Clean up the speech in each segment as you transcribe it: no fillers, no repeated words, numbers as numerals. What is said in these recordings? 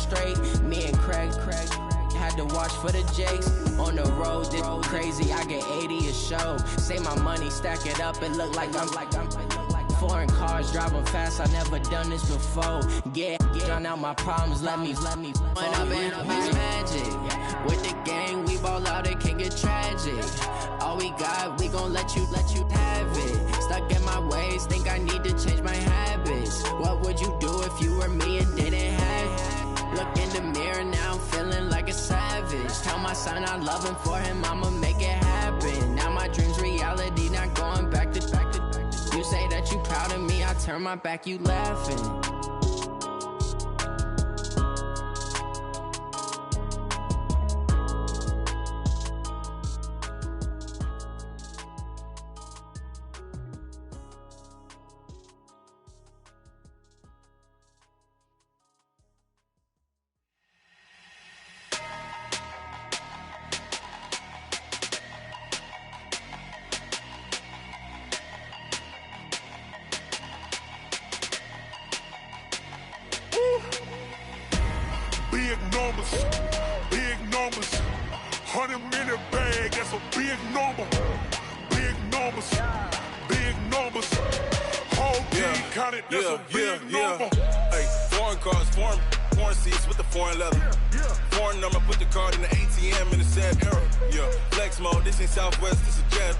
straight. Me and Craig had to watch for the Jakes. On the road, this crazy, I get 80 a show. Say my money, stack it up, it look like I'm foreign cars, driving fast, I never done this before. Get drown out my problems, let me When I've been magic. With the gang, we ball out, it can get tragic. All we got, we gon' let you have it. Stuck in my ways, think I need to change my habits. What would you do if you were me and didn't have it? Look in the mirror now, I'm feeling like a savage. Tell my son I love him, for him I'ma make it happen. Now my dream's reality, not going back to. You say that you proud of me, I turn my back, you laughing. Big numbers, 100 minute bag, that's a big number. Big numbers, whole team counted, that's a big number. Hey, foreign cars, foreign seats with the foreign leather. Foreign number, put the card in the ATM in the sad era. Yeah, flex mode, this ain't Southwest, this a jet.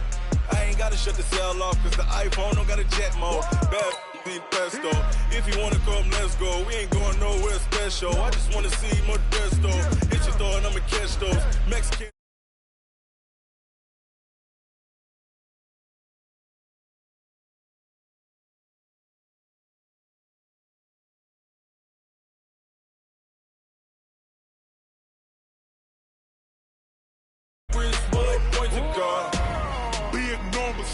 I ain't gotta shut the cell off, cause the iPhone don't got a jet mode. Bad ain't pesto. If you wanna come, let's go. We ain't going nowhere special. I just wanna see more Modesto. Hit your door and I'ma catch those Mexican. Point to God. Big numbers,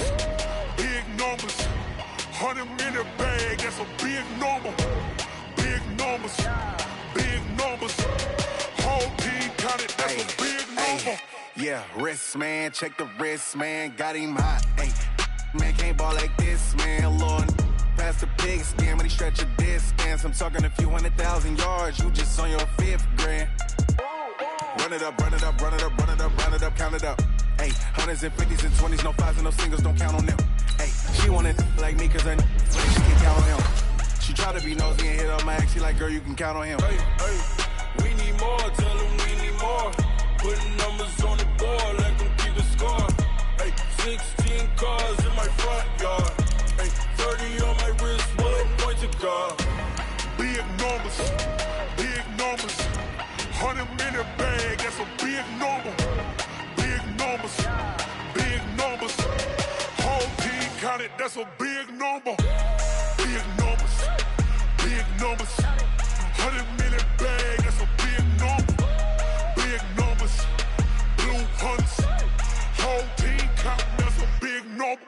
100 minute bag, that's a big number. Big numbers, whole team counted, that's a big number. Yeah, wrist man, check the wrist man, got him hot. Hey, man can't ball like this, man. Lord, past the pig skin, but he stretch a distance. I'm talking a few 100,000 yards, you just on your 5th grand. Run it up, count it up. Hey, hundreds and 50s and 20s, no 5s and no singles, don't count on them. Hey, she wanted like me, cause her she can count on him. She tried to be nosy and hit up my ex, she like, girl, you can count on him. Hey, we need more, tell them we need more. Putting numbers on the board, let them keep the score. Hey, 16 cars in my front yard. Hey, 30 on my wrist, point to God. Big numbers, 100 minute bag, that's a big number. Big numbers, whole team counted, that's a big number. Big numbers, 100 minute bag, that's a big number. Big numbers, blue hunts, whole team counting, that's a big number.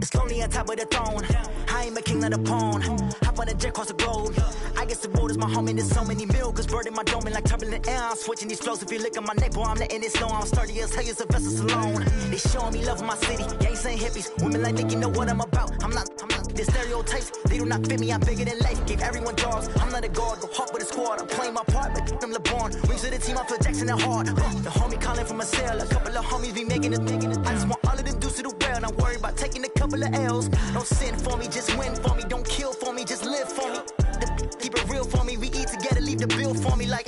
It's lonely on top of the throne. I ain't a king, not a pawn. Hop on a jet across the globe. I guess the road is my home and there's so many milkers burning my dome like turbulent air. I'm switching these flows. If you look at my neck, boy, I'm letting it slow. I'm sturdy as hell as a vessel alone. They showing me love in my city. Gangs ain't hippies. Women like think you know what I'm about. I'm not. The stereotypes, they do not fit me. I'm bigger than life. Gave everyone jobs. I'm not a guard. Go hard with a squad. I'm playing my part, but them LeBron. Rings to the team. I feel Jackson and hard. The homie calling from a cell. A couple of homies be making it. I just want all of them dudes to do well. Not worry about taking a couple of L's. Don't sin for me, just win for me. Don't kill for me, just live for me. Keep it real for me. We eat together, leave the bill for me like.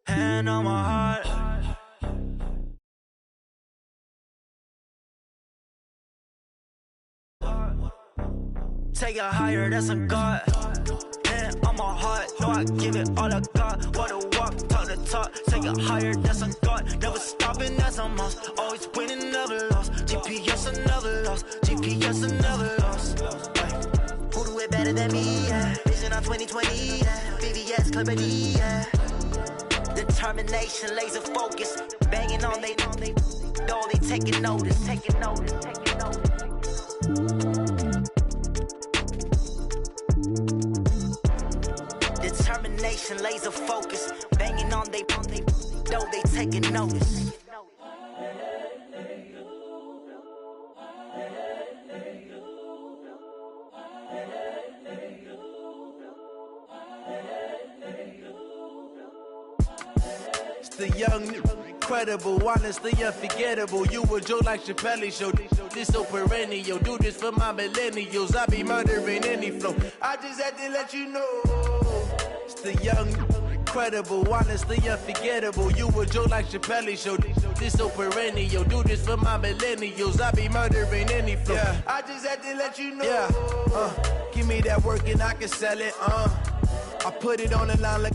Hand on my heart. Take it higher, that's a God. Hand on my heart, know I give it all I got. Wanna walk, talk the talk. Take it higher, that's a God. Never stopping, that's a must. Always winning, never lost. GPS, another loss. GPS, another loss. Who do it better than me? Yeah. Vision on 2020. Yeah. VVS, Clippity. Yeah. Determination, laser focus. Banging on they know they taking notice. Determination, concentration, laser focus. Banging on they though they taking notice. It's the young, incredible, honestly unforgettable. You a Joe like Chappelle show. This so perennial. Do this for my millennials. I be murdering any flow. I just had to let you know. It's the young, incredible, honestly unforgettable. You a Joe like Chappelle show. This so perennial. Do this for my millennials. I be murdering any flow. Yeah. I just had to let you know. Yeah. Give me that work and I can sell it. I put it on the line like.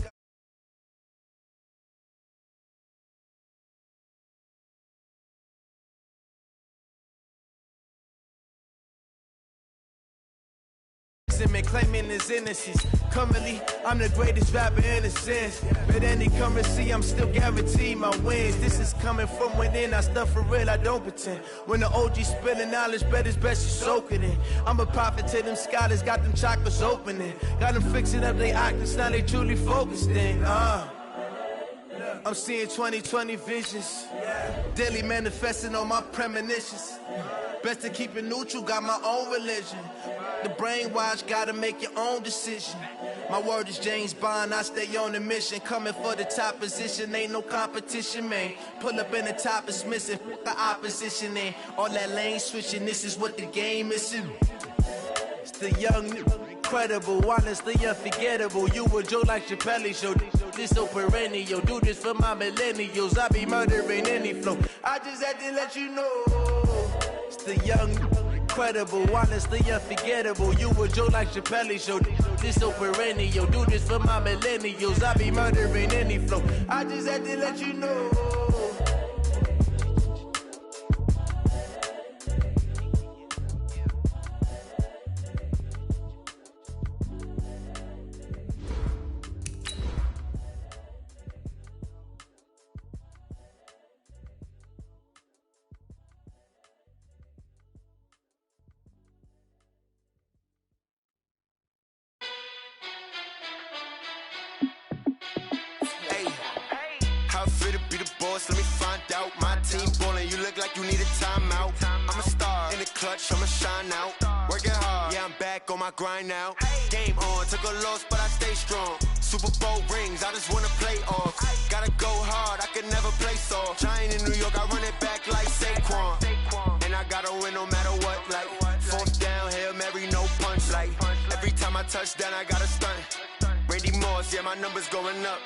And claiming his innocence. Currently, I'm the greatest rapper in a sense. But any currency, I'm still guaranteed my wins. This is coming from within. I stuff for real, I don't pretend. When the OG spilling knowledge, bet it's best you soak it in. I'm a prophet to them scholars, got them chakras opening. Got them fixing up their octaves, now they truly focused in. I'm seeing 2020 visions. Daily manifesting on my premonitions. Best to keep it neutral, got my own religion. The brainwash, gotta make your own decision. My word is James Bond, I stay on the mission. Coming for the top position, ain't no competition, man. Pull up in the top, it's missing, the opposition in. All that lane switching, this is what the game is. It's the young, incredible, honestly unforgettable. You a Joe like Chappelle show. This so perennial. Do this for my millennials. I be murdering any flow. I just had to let you know. It's the young, incredible, honestly unforgettable. You a Joe like Chappelle show. This so perennial. Do this for my millennials. I be murdering any flow. I just had to let you know. Let me find out. My team ballin', you look like you need a timeout. I'm a star in the clutch, I'ma shine out. Working hard, yeah, I'm back on my grind now. Game on, took a loss, but I stay strong. Super Bowl rings, I just wanna play off. Gotta go hard, I can never play soft. Giant in New York, I run it back like Saquon. And I gotta win no matter what, like fourth down, Hail Mary, no punch. Like every time I touch down, I gotta stunt. Randy Moss, yeah, my numbers going up.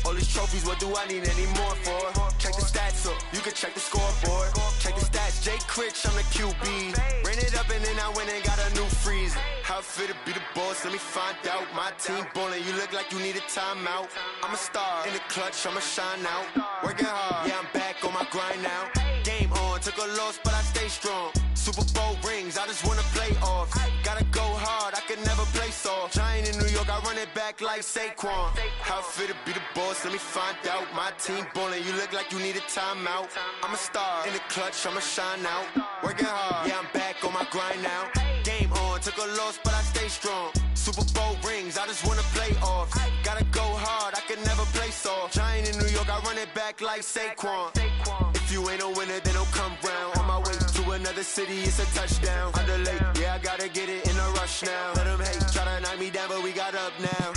All these trophies, what do I need any more for? Check the stats up, you can check the scoreboard. Check the stats, Jay Critch, I'm the QB. Ran it up and then I went and got a new freeze. How it fit to be the boss, let me find out. My team ballin', you look like you need a timeout. I'm a star in the clutch, I'ma shine out. Working hard, yeah, I'm back on my grind now. Game on, took a loss, but I stay strong. Super Bowl rings, I just wanna play off. Gotta go hard, I can never play soft. Giant in New York, I run it back like Saquon. How it fit to be the boss, let me find out. My team ballin', you look like you need a timeout. I'm a star in the clutch, I'ma shine out. Working hard, yeah, I'm back on my grind now. Game on, took a loss, but I stay strong. Super Bowl rings, I just wanna play off. Gotta go hard, I can never play soft. Giant in New York, I run it back like Saquon. If you ain't a winner, then don't come round. On my way to another city, it's a touchdown. Underlay, yeah, I gotta get it in a rush now. Let them hate, try to knock me down, but we got up now.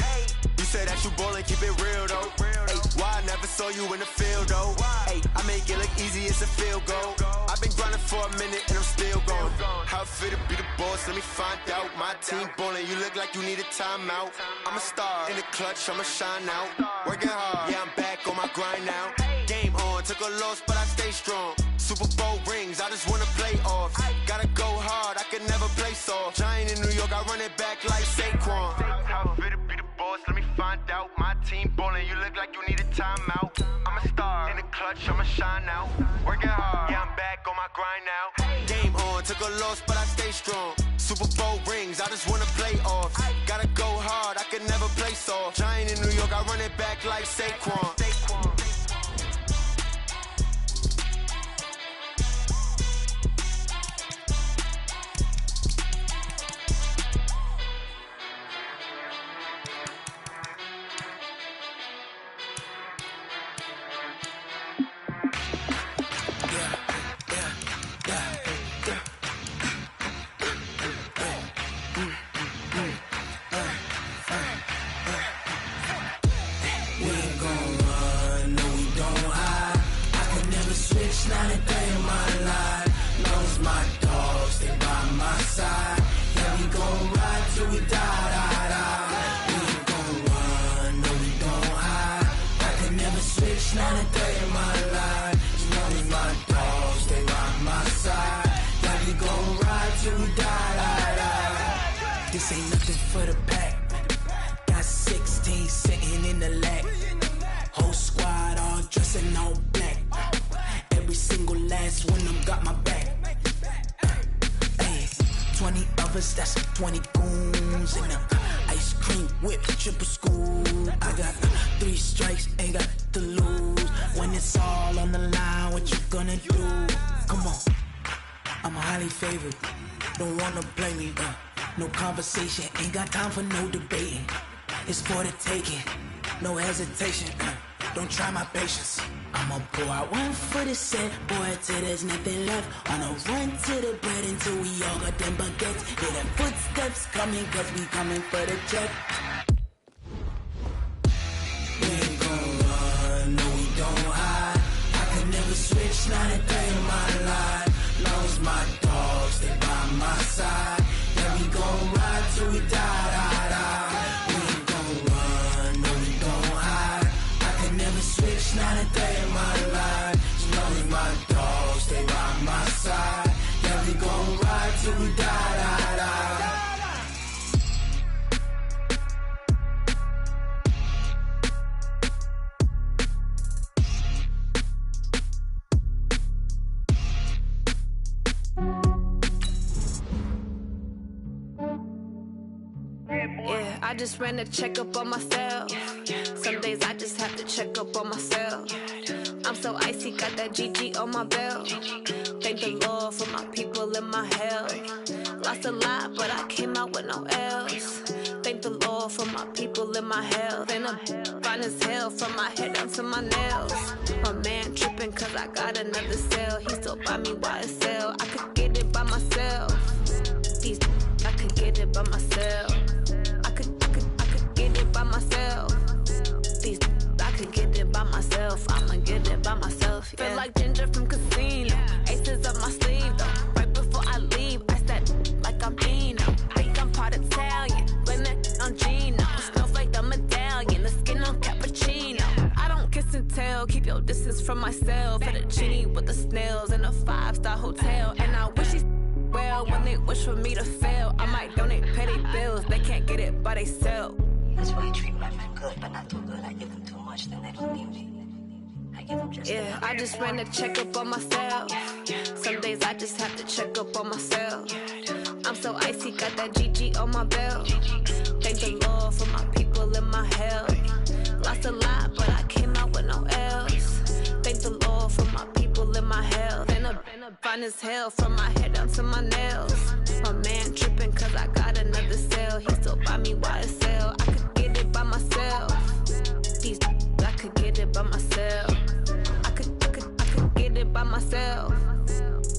You say that you ballin', keep it real though. Ay, why I never saw you in the field though? Ay, I make it look easy, it's a field goal. I've been grinding for a minute and I'm still going. How it fit to be the boss, let me find out. My team ballin', you look like you need a timeout. I'm a star in the clutch, I'ma shine out. Working hard, yeah, I'm back on my grind now. Game on, took a loss, but I stay strong. Super Bowl rings, I just wanna play off. Gotta go hard, I can never play soft. Giant in New York, I run it back like Saquon. How it fit to be the boss, let me find out. My team ballin', you look like you need a timeout. I'm a star in the clutch, I'ma shine out. Working hard, yeah, I'm back on my grind now. Game on, took a loss, but I stay strong. Super Bowl rings, I just wanna play off. Gotta go hard, I can never play soft. Giant in New York, I run it back like Saquon. We ain't gon' run, no we don't hide. I could never switch, not a day in my life. Long as my dogs stay by my side. Yeah, we gon' ride till we die, die, die. We ain't gon' run, no we don't hide. I could never switch, not a day in my life. As long as my dogs stay by my side. Yeah, we gon' ride till we die, die, die. This ain't nothing for the pack. Got 16 sitting in the lap. Whole squad all dressed in all black. Every single last one of them got my back. Hey, 20 of us, that's 20 goons. And the ice cream whip, triple scoop. I got 3 strikes, ain't got to lose. When it's all on the line, what you gonna do? Come on, I'm highly favored. Don't wanna play me, no conversation, ain't got time for no debating. It's for the taking, no hesitation. Don't try my patience. I'ma pour out one for the set, boy, till there's nothing left. On a run to the bread until we all got them baguettes. Hear them footsteps coming, cause we coming for the check. We ain't gon' run, no we don't hide. I could never switch, not a day in my life. Long as my dogs stay by my side. Yeah, we gon' ride till we die, die, die. We ain't gon' run, no we don't hide. I could never switch, not a day in my life. As long as my dogs stay by my side. Yeah, we gon' ride till we die, die, die. Yeah, I just ran a checkup on myself. Some days I just have to check up on myself. I'm so icy, got that GG on my belt. Thank the Lord for my people in my health. Lost a lot, but I came out with no else. Thank the Lord for my people in my health. And I'm fine as hell from my head down to my nails. My man tripping cause I got another cell. He still buy me YSL. I could get it by myself. These I could get it by myself. I could get it by myself. These I could get it by myself. I'ma get it by myself. Yeah. Feel like Ginger from Casino. Aces up my sleeve though. Right before I leave, I said like I'm Dino. Think I'm part Italian. Blame it on Gino. Snowflake the medallion. The skin on cappuccino. I don't kiss and tell. Keep your distance from myself. Fettuccine with the snails in a 5-star hotel. And I wish he's well when they wish for me to fail. I might donate petty bills. They can't get it by they sell. That's why I treat my men good, but not too good. I give them too much, then they don't need me. I give them just yeah, I just ran a checkup on myself. Some days I just have to check up on myself. I'm so icy, got that GG on my belt. Thank the Lord for my people in my health. Lost a lot, but I came out with no else. Thank the Lord for my people in my health. And I'm fine as hell from my head down to my nails. My man tripping cause I got another cell. He still buy me YSL. I could get it by myself. These I could get it by myself. I could get it by myself.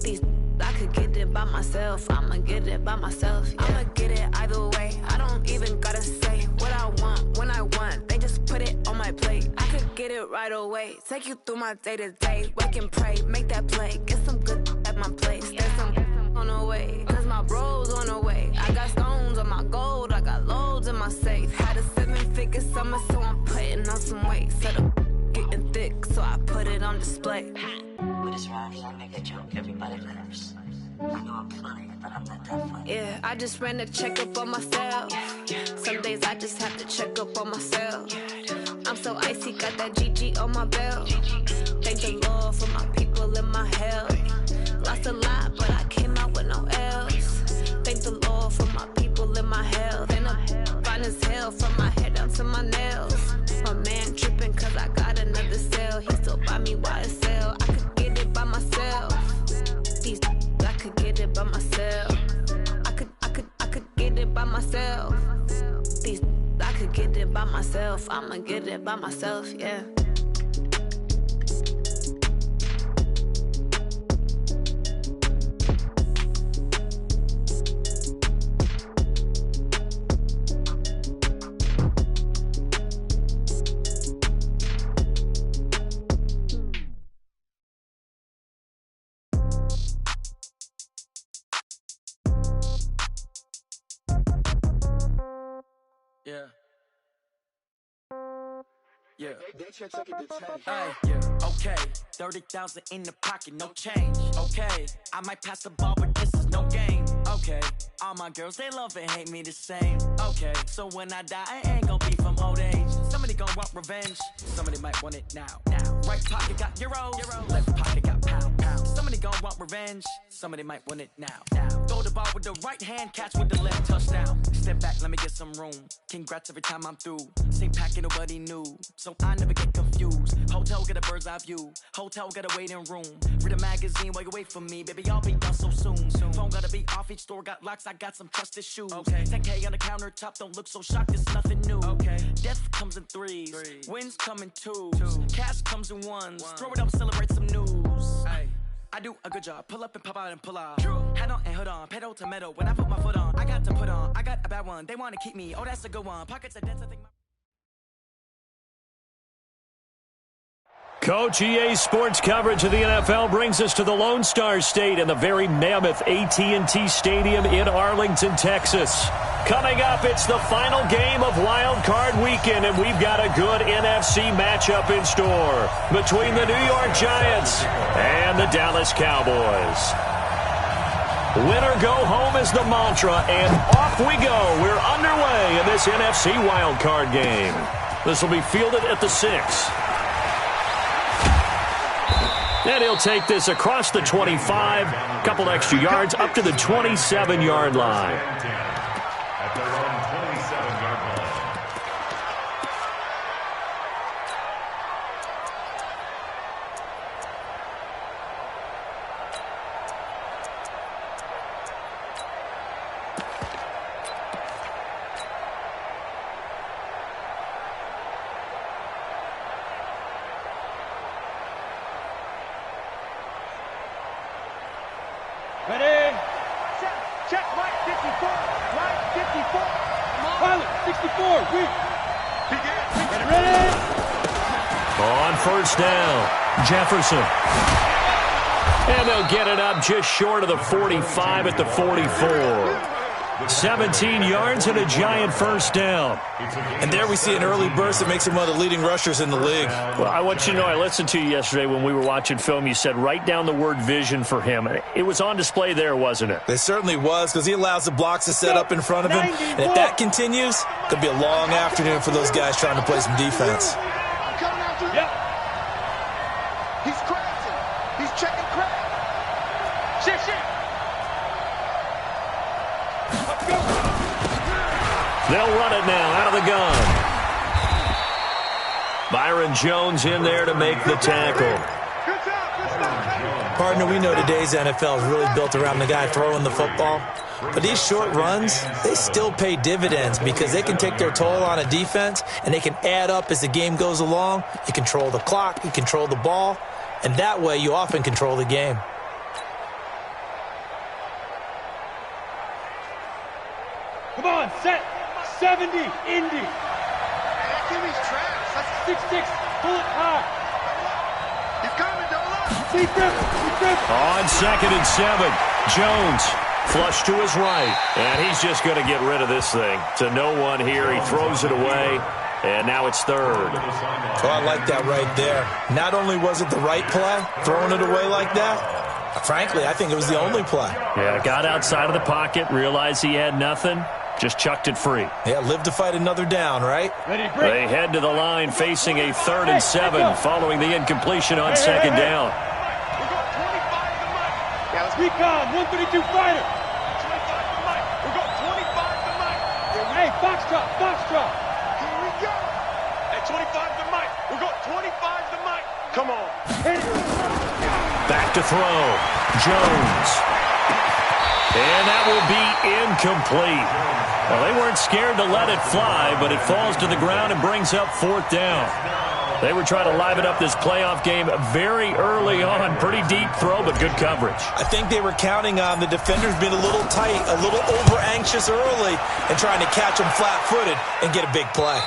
These I could get it by myself. I'ma get it by myself. Yeah. I'ma get it either way. I don't even gotta say what I want when I want. They just put it on my plate. I could get it right away. Take you through my day to day. Wake and pray, make that play. Get some good at my place. There's some on the way. Cause my bro's on the way. I got stones on my gold. I got loads in my safe. Had a 7-figure summer, so I'm putting on some weight. Set up getting thick, so I put it on display. With this round here, I make a joke, everybody laughs. I know I'm funny, but I'm not that funny. Yeah, I just ran a checkup on myself. Some days I just have to check up on myself. I'm so icy, got that GG on my belt. Thank the Lord for my people in my health. Lost a lot, but I came out with no else. Thank the Lord for my people in my health. And I'm fine as hell from my head down to my nails. My man tripping cause I got another cell. He still buy me YSL. I could get it by myself. These I could get it by myself. I could get it by myself. These I could get it by myself. I'ma get it by myself, yeah. Yeah. Yeah. Hey, okay, 30,000 in the pocket, no change. Okay, I might pass the ball, but this is no game. Okay, all my girls, they love and hate me the same. Okay, so when I die, I ain't gon' be from old age. Somebody gon' want revenge, somebody might want it now. Right pocket got euros, left pocket got pound. Somebody gon' want revenge, somebody might want it now. Throw the ball with the right hand, catch with the left, touchdown. Step back, let me get some room. Congrats every time I'm through. Same packet, nobody knew, so I never get confused. Hotel get a bird's eye view, hotel get a waiting room. Read a magazine while you wait for me, baby, I'll be done so soon. Phone gotta be off, each store got locks, I got some trusted shoes. 10K on the countertop, don't look so shocked, it's nothing new. Death comes in threes, wins come in twos, cash comes in ones. Throw it up, celebrate some news. I do a good job, pull up and pop out and pull out. Head on and hood on, pedal to metal. When I put my foot on, I got to put on. I got a bad one, they wanna keep me, oh that's a good one. Pockets are dense, I think Coach, EA Sports coverage of the NFL brings us to the Lone Star State and the very mammoth AT&T Stadium in Arlington, Texas. Coming up, it's the final game of Wild Card Weekend, and we've got a good NFC matchup in store between the New York Giants and the Dallas Cowboys. Win or go home is the mantra, and off we go. We're underway in this NFC Wild Card game. This will be fielded at the 6. And he'll take this across the 25, couple extra yards, up to the 27-yard line. At their own 27-yard line. Ready? Check, right 54. Right 54. Pilot 64. Ready? On first down, Jefferson. And they'll get it up just short of the 45 at the 44. 17 yards and a giant first down. And there we see an early burst that makes him one of the leading rushers in the league. Well, I want you to know, I listened to you yesterday when we were watching film. You said write down the word vision for him. It was on display there, wasn't it? It certainly was, because he allows the blocks to set up in front of him. And if that continues, it could be a long afternoon for those guys trying to play some defense. Yep. He's crashing. He's checking crack. Shift. They'll run it now out of the gun. Byron Jones in there to make the tackle. Partner, we know today's NFL is really built around the guy throwing the football. But these short runs, they still pay dividends because they can take their toll on a defense and they can add up as the game goes along. You control the clock, you control the ball, and that way you often control the game. Come on, set. 70, Indy. Kimmy's trash. That's 6-6. Pull it high. He's coming, double up. On 2nd and 7, Jones flush to his right. And he's just going to get rid of this thing. To no one here. He throws it away. And now it's 3rd. Oh, I like that right there. Not only was it the right play, throwing it away like that, frankly, I think it was the only play. Yeah, got outside of the pocket, realized he had nothing. Just chucked it free. Yeah, live to fight another down, right? They head to the line facing a 3rd and 7 following the incompletion on 2nd down. Recon, 132 fighter. 25 to Mike. We got 25 to Mike. Hey, Foxtrot. Here we go. At 25 to Mike. We got 25 to Mike. Come on. Back to throw. Jones. And that will be incomplete. Well, they weren't scared to let it fly, but it falls to the ground and brings up 4th down. They were trying to liven up this playoff game very early on. Pretty deep throw, but good coverage. I think they were counting on the defenders being a little tight, a little over-anxious early, and trying to catch them flat-footed and get a big play.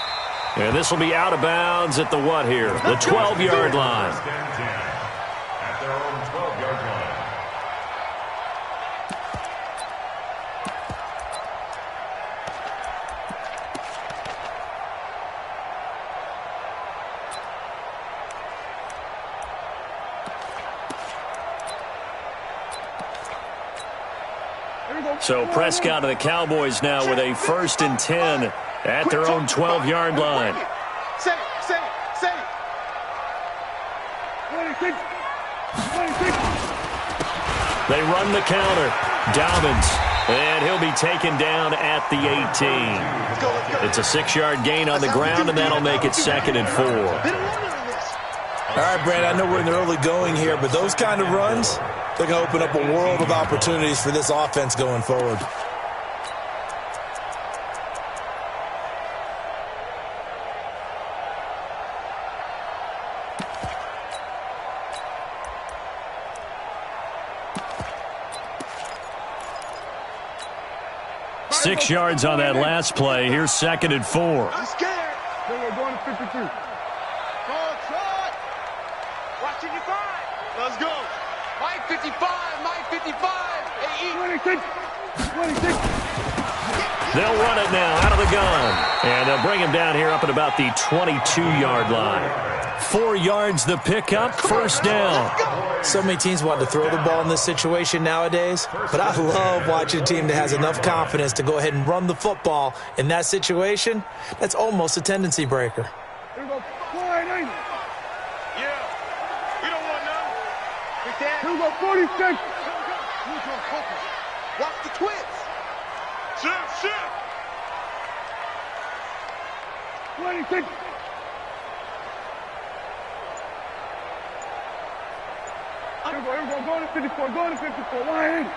And this will be out of bounds at the what here? The 12-yard line. At their own 12-yard line. So Prescott and the Cowboys now with a 1st and 10 at their own 12-yard line. Say it. 26. They run the counter. Dobbins, and he'll be taken down at the 18. It's a 6-yard gain on the ground, and that'll make it 2nd and 4. All right, Brand, I know we're in the early going here, but those kind of runs, they're going to open up a world of opportunities for this offense going forward. Six yards on that last play. Here's 2nd and 4. I'm scared. We're going to 52. Go, shot. Watching your five. Let's go. Mike 55. Mike 55. Hey, 26. They'll run it now out of the gun. And they'll bring him down here up at about the 22-yard line. 4 yards the pickup, 1st down. So many teams want to throw the ball in this situation nowadays, but I love watching a team that has enough confidence to go ahead and run the football in that situation. That's almost a tendency breaker. Here we go. Yeah. We don't want none. Here we go, 46. Watch the twins. Shift. 26. Here we go. Going to 54. Going to 54. Line in.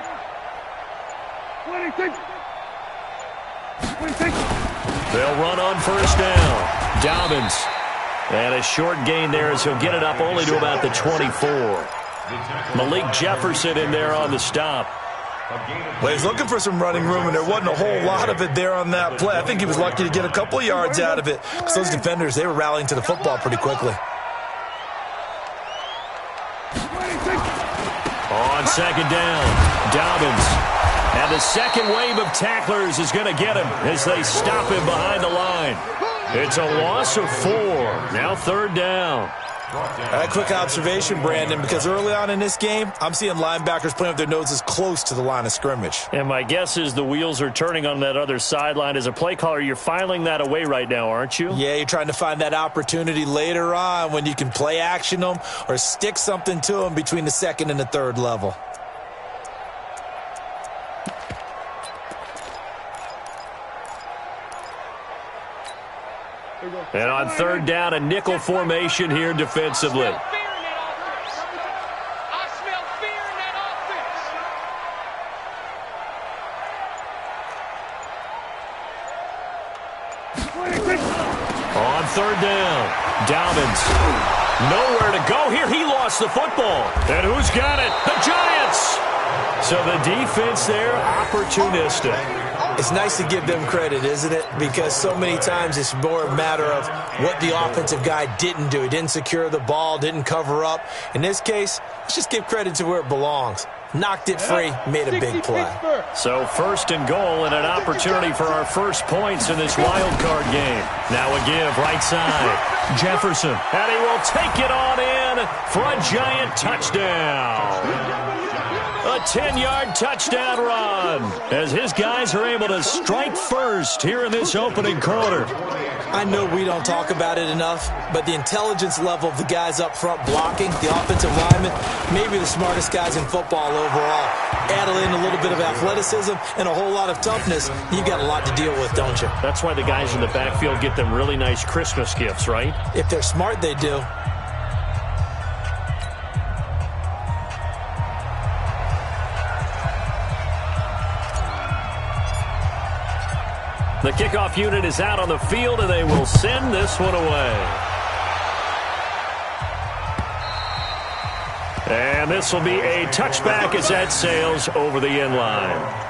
26. 26. They'll run on 1st down. Dobbins. And a short gain there as he'll get it up only to about the 24. Malik Jefferson in there on the stop. Well, he's looking for some running room, and there wasn't a whole lot of it there on that play. I think he was lucky to get a couple of yards out of it because those defenders, they were rallying to the football pretty quickly. On 2nd down, Dobbins. And the second wave of tacklers is going to get him as they stop him behind the line. It's a loss of 4. Now 3rd down. A quick observation, Brandon, because early on in this game, I'm seeing linebackers playing with their noses close to the line of scrimmage. And my guess is the wheels are turning on that other sideline. As a play caller, you're filing that away right now, aren't you? Yeah, you're trying to find that opportunity later on when you can play action them or stick something to them between the 2nd and the 3rd level. And on 3rd down, a nickel formation here defensively. I smell fear in that offense. On 3rd down, Dobbins. Nowhere to go here. He lost the football. And who's got it? The Giants. So the defense there, opportunistic. It's nice to give them credit, isn't it? Because so many times it's more a matter of what the offensive guy didn't do. He didn't secure the ball, didn't cover up. In this case, let's just give credit to where it belongs. Knocked it free, made a big play. So 1st and goal and an opportunity for our first points in this wild card game. Now a give right side. Jefferson. And he will take it on in for a Giant touchdown. A 10-yard touchdown run as his guys are able to strike first here in this opening quarter. I know we don't talk about it enough, but the intelligence level of the guys up front blocking, the offensive linemen, maybe the smartest guys in football overall. Add in a little bit of athleticism and a whole lot of toughness, you've got a lot to deal with, don't you? That's why the guys in the backfield get them really nice Christmas gifts, right? If they're smart, they do. The kickoff unit is out on the field, and they will send this one away. And this will be a touchback as that sails over the end line.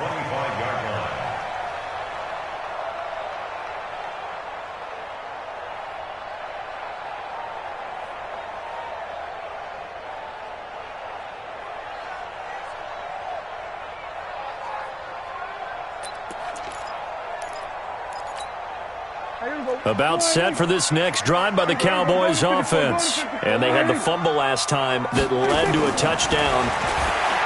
About set for this next drive by the Cowboys offense. And they had the fumble last time that led to a touchdown.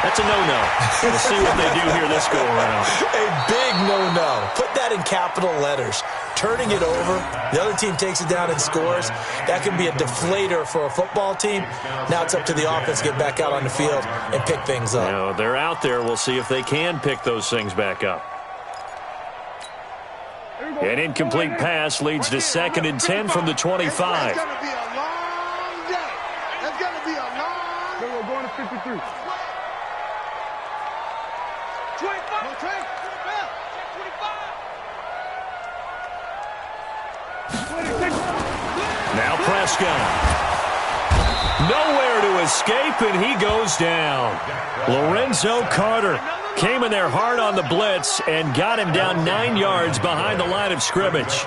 That's a no-no. We'll see what they do here this go-around. A big no-no. Put that in capital letters. Turning it over, the other team takes it down and scores. That can be a deflator for a football team. Now it's up to the offense to get back out on the field and pick things up. Now, they're out there. We'll see if they can pick those things back up. An incomplete pass leads to 2nd and 10 from the 25. It's going to be a long day. It's going to be a long day. We're going to 53. 25. Now Prescott. Nowhere to escape, and he goes down. Lorenzo Carter came in there hard on the blitz and got him down 9 yards behind the line of scrimmage.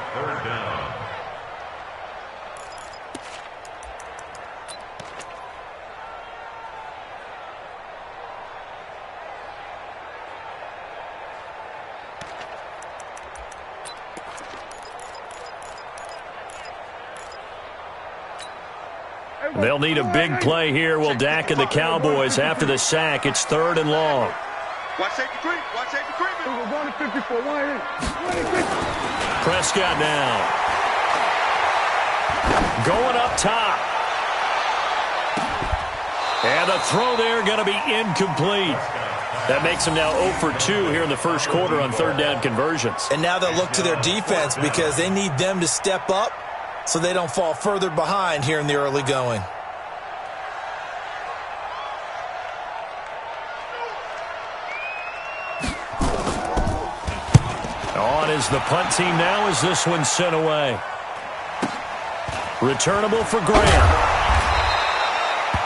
They'll need a big play here. Will Dak and the Cowboys after the sack. It's 3rd and long. Watch safety creep. Watch safety creep. We're going to 54. Prescott now. Going up top. And the throw there going to be incomplete. That makes them now 0 for 2 here in the first quarter on 3rd down conversions. And now they'll look to their defense because they need them to step up so they don't fall further behind here in the early going. On is the punt team now as this one's sent away. Returnable for Graham.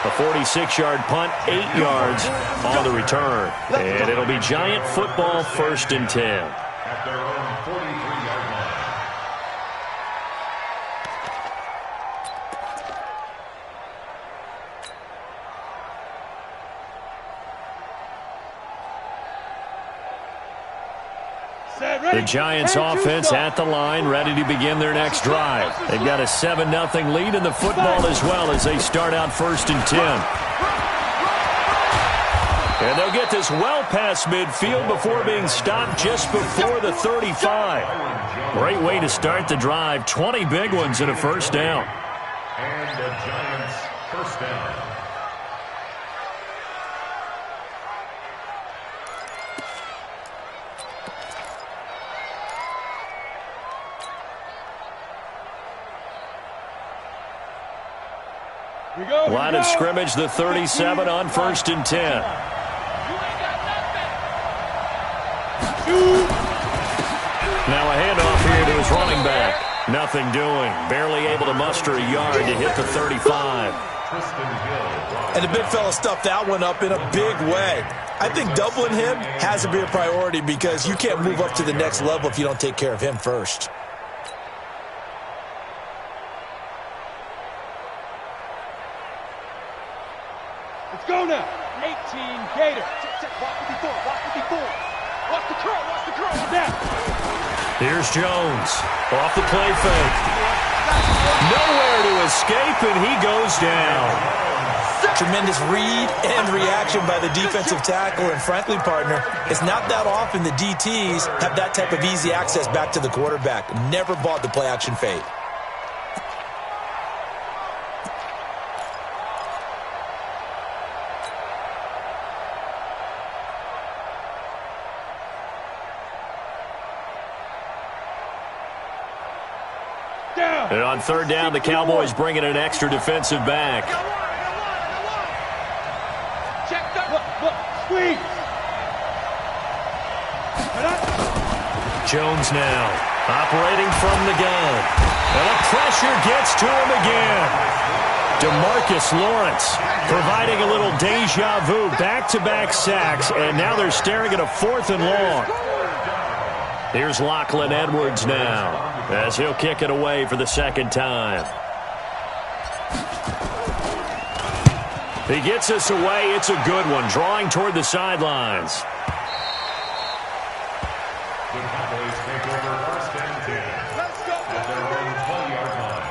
A 46-yard punt, 8 yards on the return. And it'll be Giant football, 1st and 10. At their own 43-yard line. The Giants offense at the line, ready to begin their next drive. They've got a 7-0 lead in the football as well as they start out 1st and 10. And they'll get this well past midfield before being stopped just before the 35. Great way to start the drive. 20 big ones and a 1st down. And the Giants' 1st down. Line of scrimmage, the 37 on 1st and 10. Now a handoff here to his running back. Nothing doing. Barely able to muster a yard to hit the 35. And the big fella stuffed that one up in a big way. I think doubling him has to be a priority because you can't move up to the next level if you don't take care of him first. Let's go now. 18 Gator. Watch the before. Watch the curl. Now. Here's Jones. Off the play fake. Nowhere to escape, and he goes down. Tremendous read and reaction by the defensive tackle, and frankly, partner, it's not that often the DTs have that type of easy access back to the quarterback. Never bought the play action fade. And on 3rd down, the Cowboys bring in an extra defensive back. Jones now operating from the gun. And the pressure gets to him again. DeMarcus Lawrence providing a little deja vu, back-to-back sacks, and now they're staring at a 4th and long. Here's Lachlan Edwards now as he'll kick it away for the 2nd time. He gets us away. It's a good one, drawing toward the sidelines. The Cowboys take over 1st and 10 at their own 20-yard line.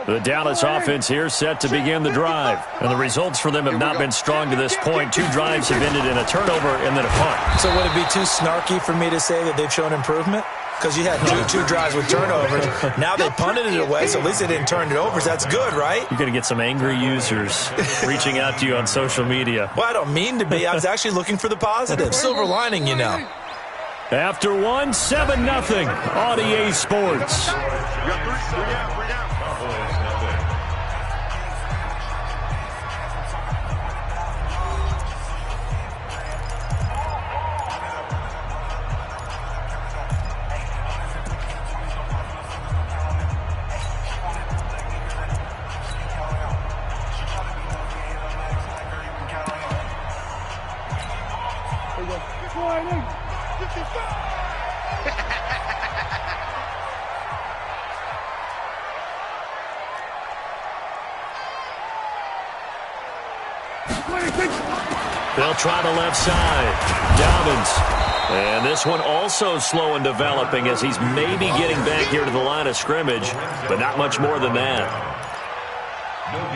The Dallas offense here set to begin the drive. And the results for them have not been strong to this point. 2 drives have ended in a turnover and then a punt. So would it be too snarky for me to say that they've shown improvement? Because you had two drives with turnovers. Now they punted it away, so at least they didn't turn it over. So that's good, right? You're going to get some angry users reaching out to you on social media. Well, I don't mean to be. I was actually looking for the positive. Silver lining, you know. After 1, 7-0 on EA Sports. They'll try the left side. Dobbins. And this one also slow in developing as he's maybe getting back here to the line of scrimmage, but not much more than that.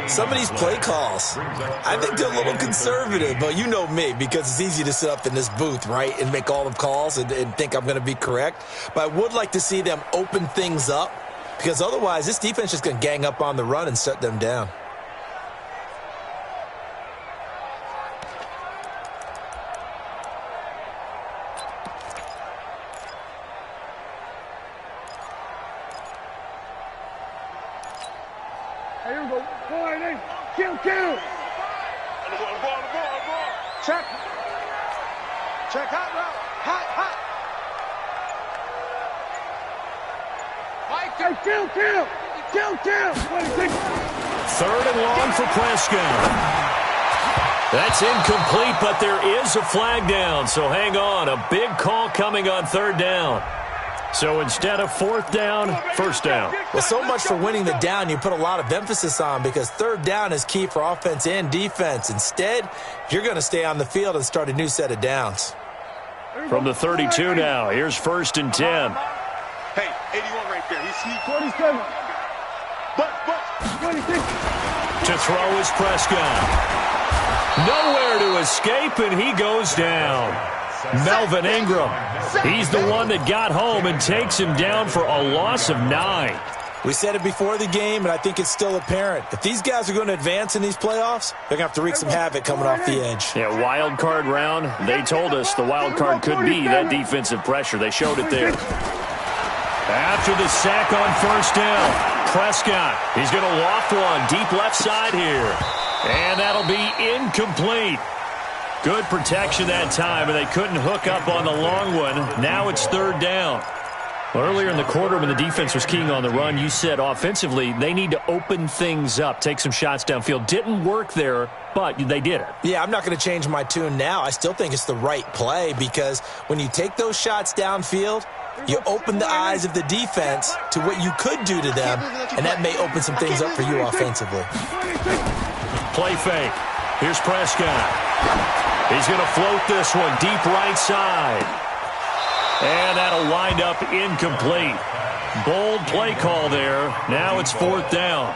Some of these play calls, I think they're a little conservative, but you know me, because it's easy to sit up in this booth, right, and make all the calls and think I'm going to be correct. But I would like to see them open things up, because otherwise this defense is going to gang up on the run and shut them down. Check. Check. Hot. Hey, kill. 3rd and long for Prescott. That's incomplete, but there is a flag down, so hang on. A big call coming on 3rd down. So instead of 4th down, 1st down. Well, so much for winning the down you put a lot of emphasis on, because 3rd down is key for offense and defense. Instead, you're going to stay on the field and start a new set of downs. From the 32 now, here's 1st and 10. Hey, 81 right there. He's sneak 27. But 26. To throw is Prescott. Nowhere to escape, and he goes down. Melvin Ingram. He's the one that got home and takes him down for a loss of 9. We said it before the game, and I think it's still apparent. If these guys are going to advance in these playoffs, they're going to have to wreak some havoc coming off the edge. Yeah, wild card round. They told us the wild card could be that defensive pressure. They showed it there. After the sack on 1st down, Prescott. He's going to loft one deep left side here. And that'll be incomplete. Good protection that time, and they couldn't hook up on the long one. Now it's 3rd down. Earlier in the quarter when the defense was keying on the run, you said offensively they need to open things up, take some shots downfield. Didn't work there, but they did it. Yeah, I'm not going to change my tune now. I still think it's the right play, because when you take those shots downfield, you open the eyes of the defense to what you could do to them, and that may open some things up for you offensively. Play fake. Here's Prescott. He's going to float this one deep right side. And that'll wind up incomplete. Bold play call there. Now it's 4th down.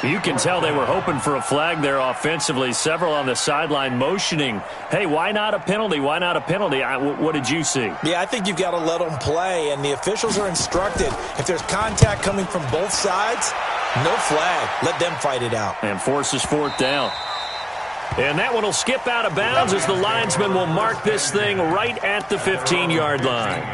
You can tell they were hoping for a flag there offensively. Several on the sideline motioning, hey, why not a penalty? Why not a penalty? What did you see? Yeah, I think you've got to let them play, and the officials are instructed. If there's contact coming from both sides, no flag. Let them fight it out. And forces 4th down. And that one will skip out of bounds as the linesman will mark this thing right at the 15-yard line.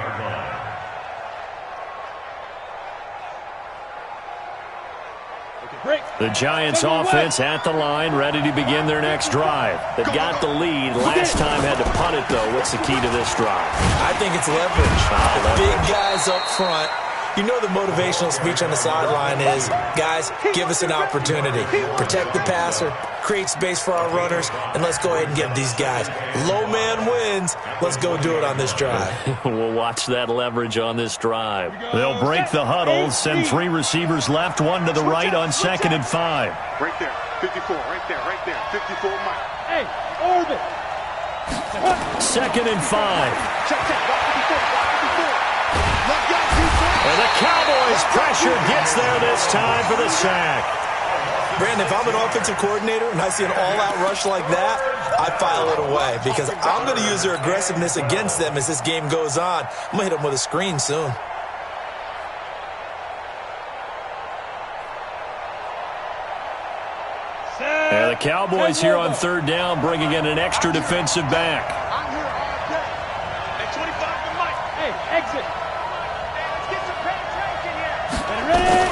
The Giants offense at the line, ready to begin their next drive. They got the lead. Last time had to punt it, though. What's the key to this drive? I think it's leverage. The big guys up front. You know the motivational speech on the sideline is, guys, give us an opportunity. Protect the passer, create space for our runners, and let's go ahead and give these guys. Low man wins. Let's go do it on this drive. We'll watch that leverage on this drive. They'll break the huddle, send 3 receivers left, 1 to the right on 2nd and 5. Right there, 54, right there, 54 Mike. Hey, orbit. 2nd and 5. Check, 54. Left guy, 2 flat. And the Cowboys' pressure gets there this time for the sack. Brandon, if I'm an offensive coordinator and I see an all-out rush like that, I file it away because I'm going to use their aggressiveness against them as this game goes on. I'm going to hit them with a screen soon. And the Cowboys here on third down bringing in an extra defensive back. I'm here all day. Hey, 25 to Mike. Hey, exit. Hey, let's get some penetration here. Ready?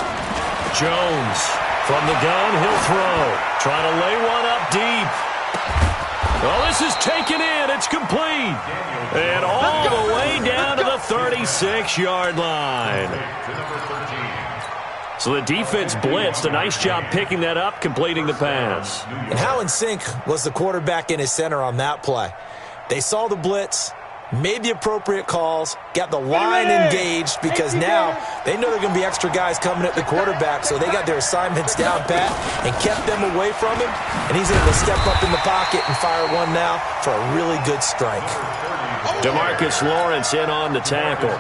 Jones from the gun, he'll throw. Trying to lay one up deep. Well, this is taken in. It's complete. And all the way down to the 36-yard line. So the defense blitzed. A nice job picking that up, completing the pass. And how in sync was the quarterback in his center on that play? They saw the blitz, made the appropriate calls, got the line engaged because now they know there are going to be extra guys coming at the quarterback, so they got their assignments down pat and kept them away from him, and he's able to step up in the pocket and fire one now for a really good strike. DeMarcus Lawrence in on the tackle.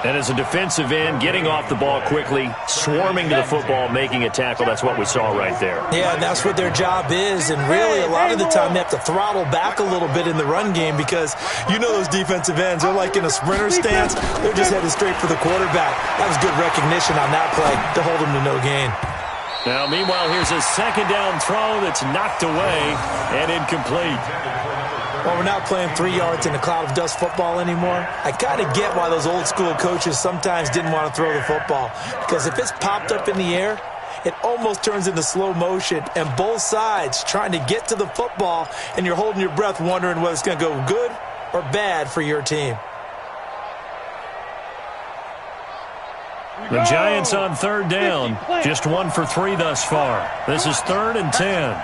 And as a defensive end, getting off the ball quickly, swarming to the football, making a tackle, that's what we saw right there. Yeah, and that's what their job is, and really a lot of the time they have to throttle back a little bit in the run game because you know those defensive ends, they're like in a sprinter stance, they're just headed straight for the quarterback. That was good recognition on that play to hold them to no gain. Now, meanwhile, here's a second down throw that's knocked away and incomplete. Well, we're not playing 3 yards in a cloud of dust football anymore. I kind of get why those old school coaches sometimes didn't want to throw the football. Because if it's popped up in the air, it almost turns into slow motion. And both sides trying to get to the football, and you're holding your breath wondering whether it's going to go good or bad for your team. The Giants on third down. Just 1 for 3 thus far. This is 3rd and 10.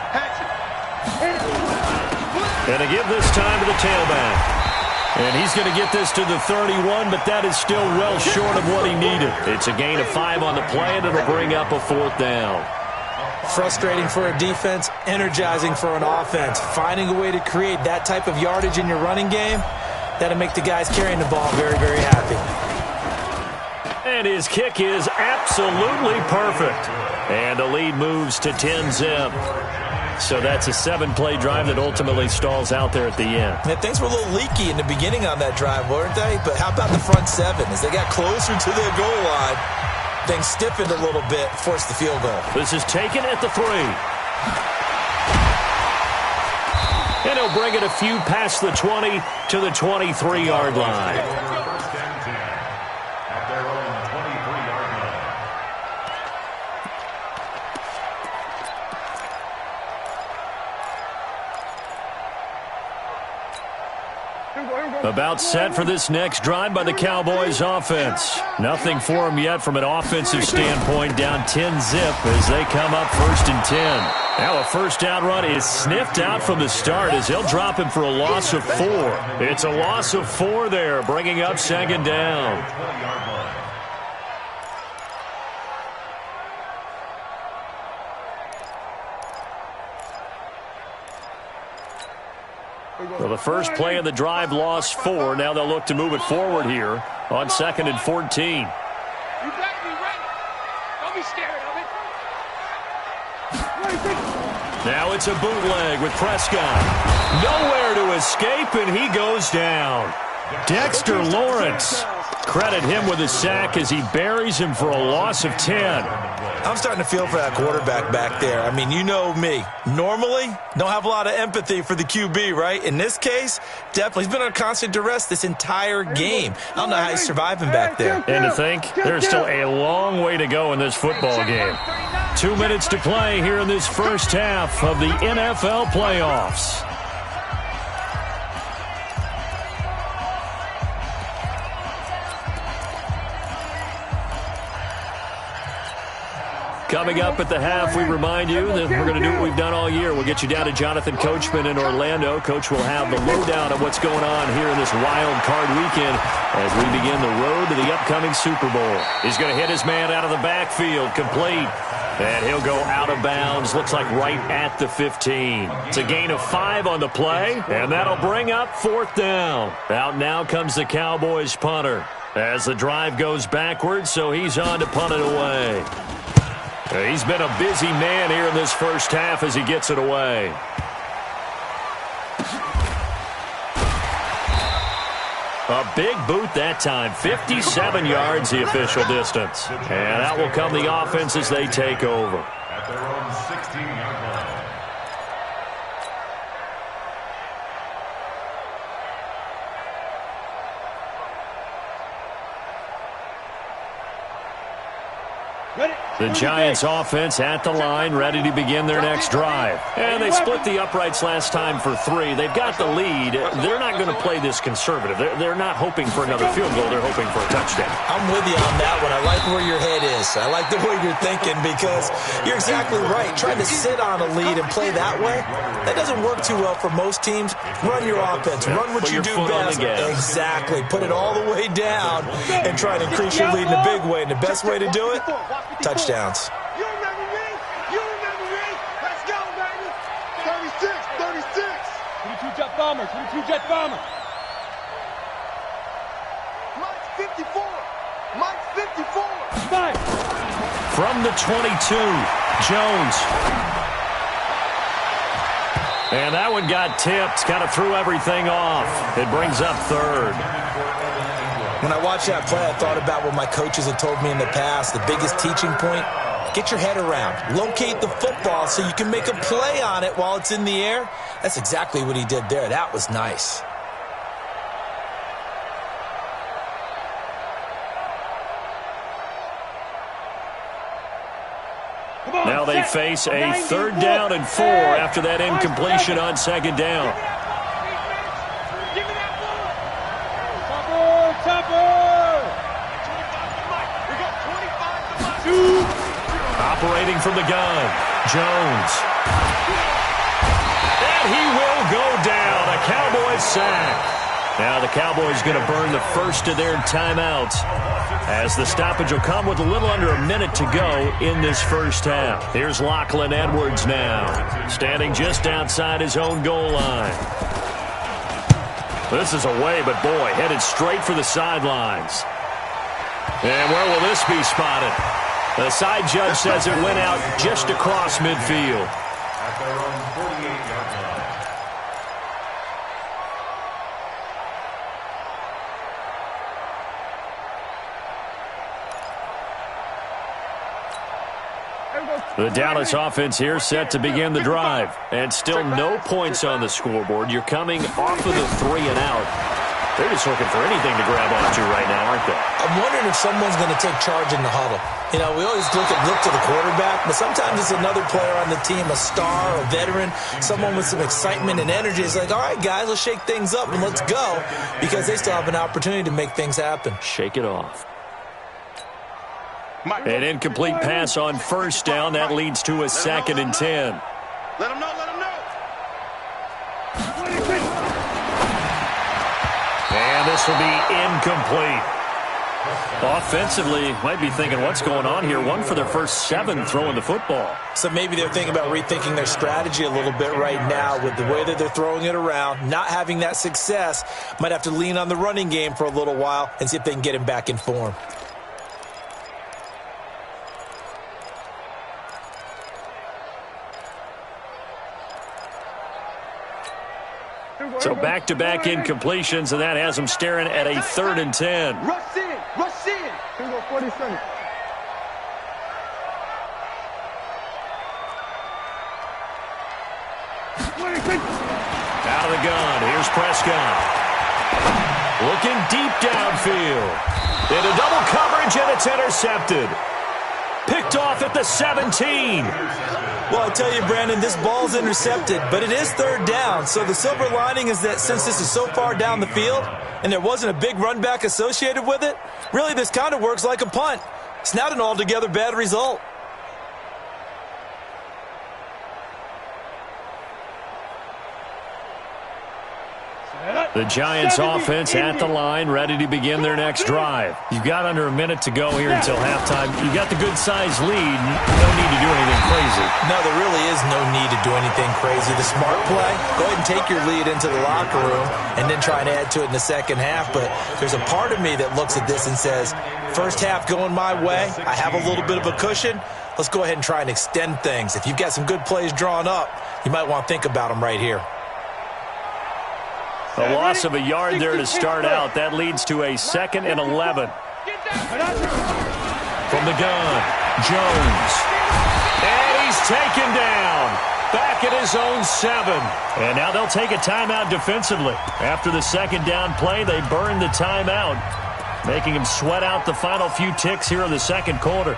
And they give this time to the tailback. And he's going to get this to the 31, but that is still well short of what he needed. It's a gain of 5 on the play, and it'll bring up a 4th down. Frustrating for a defense, energizing for an offense. Finding a way to create that type of yardage in your running game, that'll make the guys carrying the ball very, very happy. And his kick is absolutely perfect. And the lead moves to 10-zip. So that's a 7-play drive that ultimately stalls out there at the end. And things were a little leaky in the beginning on that drive, weren't they? But how about the front 7? As they got closer to their goal line, things stiffened a little bit, forced the field goal. This is taken at the 3. And he'll bring it a few past the 20 to the 23-yard line. About set for this next drive by the Cowboys offense. Nothing for them yet from an offensive standpoint, down 10-zip as they come up 1st and 10. Now a first down run is sniffed out from the start as he'll drop him for a loss of 4. It's a loss of 4 there, bringing up 2nd down. Well, the first play of the drive lost 4. Now they'll look to move it forward here on 2nd and 14. You better be ready. Don't be scared of it. Now it's a bootleg with Prescott. Nowhere to escape, and he goes down. Dexter Lawrence. Credit him with a sack as he buries him for a loss of 10. I'm starting to feel for that quarterback back there. I mean, you know me. Normally, don't have a lot of empathy for the QB, right? In this case, definitely. He's been under constant duress this entire game. I don't know how he's surviving back there. And to think, there's still a long way to go in this football game. 2 minutes to play here in this first half of the NFL playoffs. Coming up at the half, we remind you that we're going to do what we've done all year. We'll get you down to Jonathan Coachman in Orlando. Coach will have the lowdown of what's going on here in this wild card weekend as we begin the road to the upcoming Super Bowl. He's going to hit his man out of the backfield, complete. And he'll go out of bounds, looks like right at the 15. It's a gain of 5 on the play, and that'll bring up 4th down. Out now comes the Cowboys punter. As the drive goes backwards, so he's on to punt it away. He's been a busy man here in this first half as he gets it away. A big boot that time, 57 yards the official distance. And out will come the offense as they take over. At their own 16-yard line. The Giants offense at the line, ready to begin their next drive. And they split the uprights last time for 3. They've got the lead. They're not going to play this conservative. They're not hoping for another field goal. They're hoping for a touchdown. I'm with you on that one. I like where your head is. I like the way you're thinking because you're exactly right. Trying to sit on a lead and play that way, that doesn't work too well for most teams. Run your offense. Run what you do best. Exactly. Put it all the way down and try to increase your lead in a big way. And the best way to do it, touchdowns. You remember me? You remember me? Let's go, baby. 36, 36. 22 jet bombers, 22 jet bombers. Mike's 54. Mike's 54. Mike. From the 22, Jones. And that one got tipped, kind of threw everything off. It brings up 3rd. When I watched that play, I thought about what my coaches had told me in the past. The biggest teaching point, get your head around. Locate the football so you can make a play on it while it's in the air. That's exactly what he did there. That was nice. Now they face a 3rd down and 4 after that incompletion on 2nd down. Operating from the gun, Jones. And he will go down. A Cowboys sack. Now the Cowboys going to burn the first of their timeouts as the stoppage will come with a little under a minute to go in this first half. Here's Lachlan Edwards now, standing just outside his own goal line. This is away, but boy, headed straight for the sidelines. And where will this be spotted? The side judge says it went out just across midfield. At their own 48-yard line. The Dallas offense here set to begin the drive. And still no points on the scoreboard. You're coming off of the 3 and out. They're just looking for anything to grab onto right now, aren't they? I'm wondering if someone's going to take charge in the huddle. You know, we always look to the quarterback, but sometimes it's another player on the team, a star, a veteran, someone with some excitement and energy. It's like, all right, guys, let's shake things up and let's go, because they still have an opportunity to make things happen. Shake it off. An incomplete pass on 1st down. That leads to a 2nd and 10. Let him know, let him know. And this will be incomplete. Offensively, might be thinking, what's going on here? 1 for their first 7 throwing the football. So maybe they're thinking about rethinking their strategy a little bit right now with the way that they're throwing it around, not having that success. Might have to lean on the running game for a little while and see if they can get him back in form. So back-to-back incompletions, and that has them staring at a 3rd and 10. Rush in, rush in. Here we go, 40 seconds. Out of the gun, here's Prescott. Looking deep downfield. Into double coverage, and it's intercepted. Picked off at the 17. Well, I tell you, Brandon, this ball's intercepted, but it is 3rd down. So the silver lining is that since this is so far down the field and there wasn't a big run back associated with it, really this kind of works like a punt. It's not an altogether bad result. The Giants offense at the line, ready to begin their next drive. You've got under a minute to go here until halftime. You've got the good-sized lead. No need to do anything crazy. No, there really is no need to do anything crazy. The smart play, go ahead and take your lead into the locker room and then try and add to it in the second half. But there's a part of me that looks at this and says, first half going my way, I have a little bit of a cushion. Let's go ahead and try and extend things. If you've got some good plays drawn up, you might want to think about them right here. A loss of a yard there to start out. That leads to a 2nd and 11. From the gun, Jones. And he's taken down. Back at his own 7. And now they'll take a timeout defensively. After the second down play, they burn the timeout, making him sweat out the final few ticks here in the second quarter.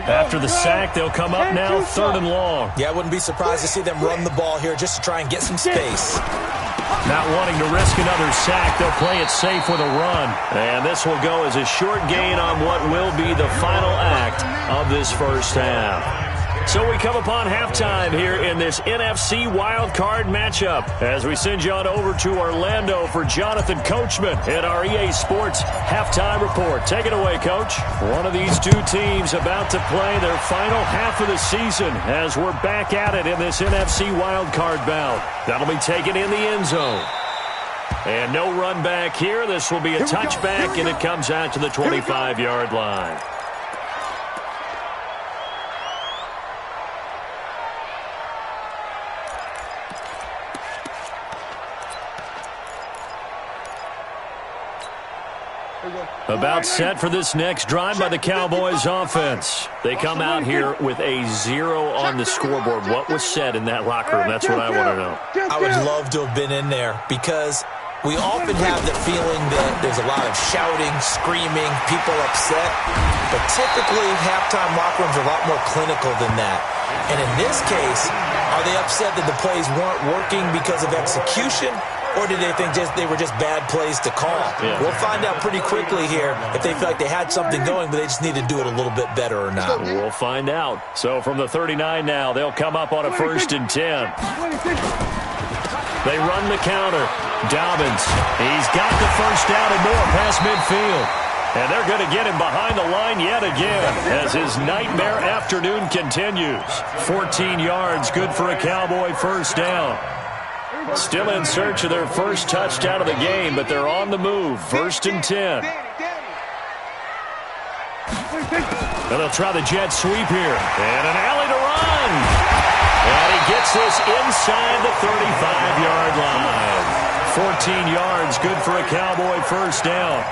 After the sack, they'll come up now 3rd and long. Yeah, I wouldn't be surprised to see them run the ball here just to try and get some space. Not wanting to risk another sack, they'll play it safe with a run. And this will go as a short gain on what will be the final act of this first half. So we come upon halftime here in this NFC wildcard matchup as we send you on over to Orlando for Jonathan Coachman in our EA Sports Halftime Report. Take it away, Coach. One of these two teams about to play their final half of the season as we're back at it in this NFC wildcard bout. That'll be taken in the end zone. And no run back here. This will be a touchback, and it comes out to the 25-yard line. About set for this next drive by the Cowboys offense. They come out here with a 0 on the scoreboard. What was said in that locker room? That's what I want to know. I would love to have been in there because we often have the feeling that there's a lot of shouting, screaming, people upset. But typically, halftime locker rooms are a lot more clinical than that. And in this case, are they upset that the plays weren't working because of execution? Or did they think they were just bad plays to call? Yeah. We'll find out pretty quickly here if they feel like they had something going, but they just need to do it a little bit better or not. We'll find out. So from the 39 now, they'll come up on a 1st and 10. They run the counter. Dobbins, he's got the first down and more past midfield. And they're going to get him behind the line yet again as his nightmare afternoon continues. 14 yards, good for a Cowboy first down. Still in search of their first touchdown of the game, but they're on the move. 1st and 10. And they'll try the jet sweep here. And an alley to run. And he gets this inside the 35-yard line. 14 yards, good for a Cowboy first down.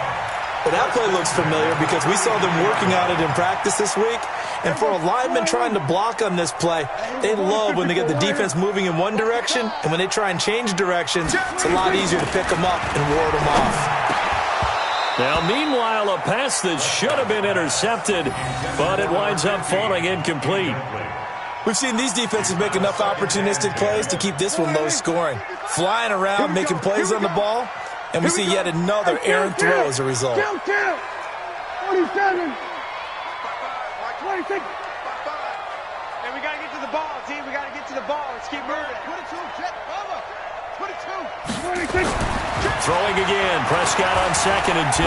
Well, that play looks familiar because we saw them working on it in practice this week. And for a lineman trying to block on this play, they love when they get the defense moving in one direction. And when they try and change directions, it's a lot easier to pick them up and ward them off. Now, meanwhile, a pass that should have been intercepted, but it winds up falling incomplete. We've seen these defenses make enough opportunistic plays to keep this one low scoring. Flying around, making plays on the ball. And we see yet another errant throw as a result. 47. 26. And we got to get to the ball, team. We got to get to the ball. Let's keep moving. 22, jet, over. 22. 26. Throwing again. Prescott on 2nd and 10.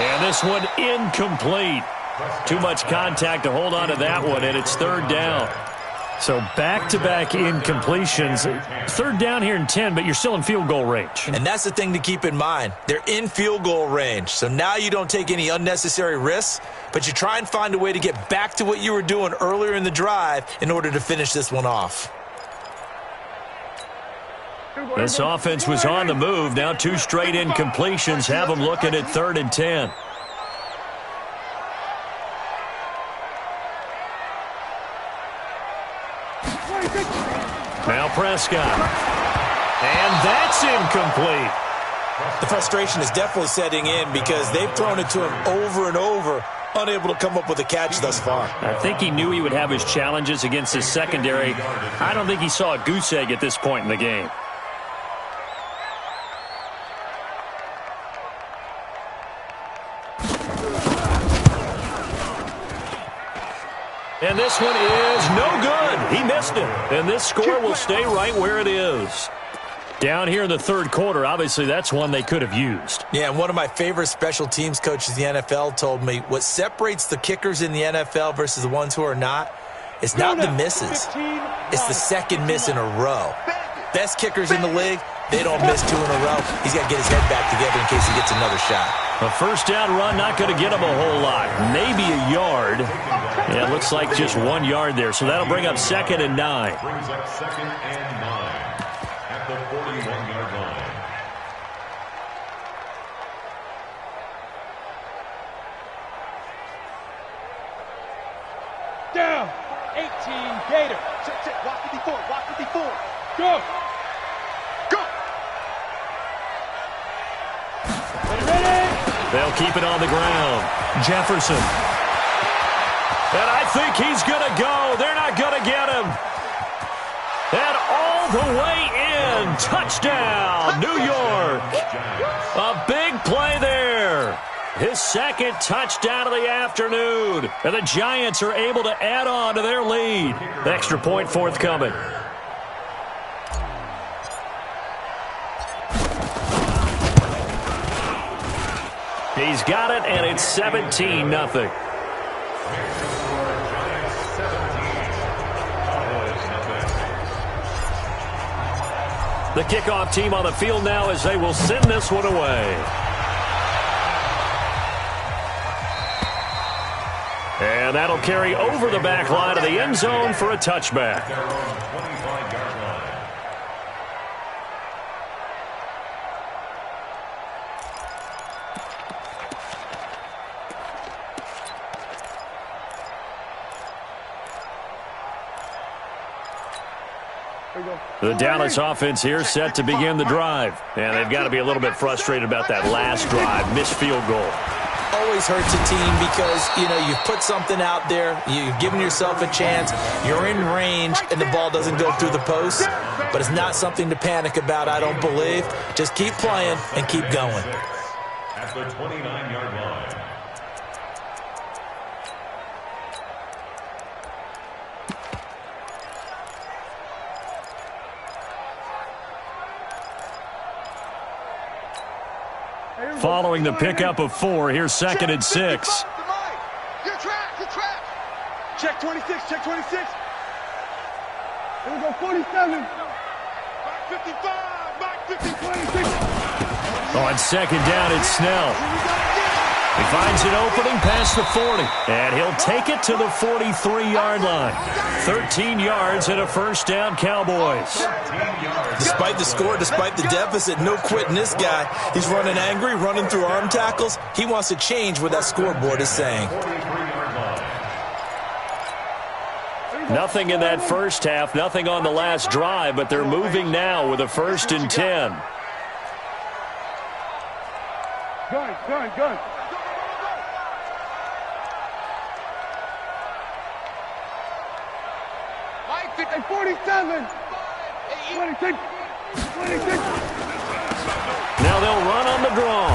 And this one incomplete. Too much contact to hold on to that one, and it's 3rd down. So back-to-back incompletions. 3rd down here and 10, but you're still in field goal range. And that's the thing to keep in mind. They're in field goal range. So now you don't take any unnecessary risks, but you try and find a way to get back to what you were doing earlier in the drive in order to finish this one off. This offense was on the move. Now 2 straight incompletions have them looking at 3rd and 10. Now Prescott. And that's incomplete. The frustration is definitely setting in because they've thrown it to him over and over, unable to come up with a catch thus far. I think he knew he would have his challenges against his secondary. I don't think he saw a goose egg at this point in the game. And this one is no good. He missed it. And this score will stay right where it is. Down here in the third quarter, obviously that's one they could have used. Yeah, and one of my favorite special teams coaches in the NFL told me what separates the kickers in the NFL versus the ones who are not, it's not the misses. It's the second miss in a row. Best kickers in the league, they don't miss 2 in a row. He's got to get his head back together in case he gets another shot. A first down run, not going to get him a whole lot. Maybe a yard. Yeah, it looks like just 1 yard there. So that'll bring up 2nd and 9. Brings up 2nd and 9 at the 41-yard line. Down. 18, Gator. Check. Block 54. Block 54. Go. Go. Ready. They'll keep it on the ground. Jefferson. And I think he's going to go. They're not going to get him. And all the way in. Touchdown, New York. A big play there. His second touchdown of the afternoon. And the Giants are able to add on to their lead. Extra point forthcoming. He's got it, and it's 17-0. The kickoff team on the field now as they will send this one away. And that'll carry over the back line of the end zone for a touchback. The Dallas offense here set to begin the drive. And they've got to be a little bit frustrated about that last drive, missed field goal. Always hurts a team because, you've put something out there, you've given yourself a chance, you're in range, and the ball doesn't go through the post. But it's not something to panic about, I don't believe. Just keep playing and keep going. At the 29-yard line. Following the pickup of 4, here's 2nd and 6. Good track. Check 26, check 26. Here we go, 47. Back 55, back 50, 26. On 2nd down, it's Snell. He finds an opening past the 40, and he'll take it to the 43-yard line. 13 yards and a first down, Cowboys. Despite the score, despite the deficit, no quitting this guy. He's running angry, running through arm tackles. He wants to change what that scoreboard is saying. Nothing in that first half, nothing on the last drive, but they're moving now with a 1st and 10. Gun. Mike, 47. 26. Now they'll run on the draw.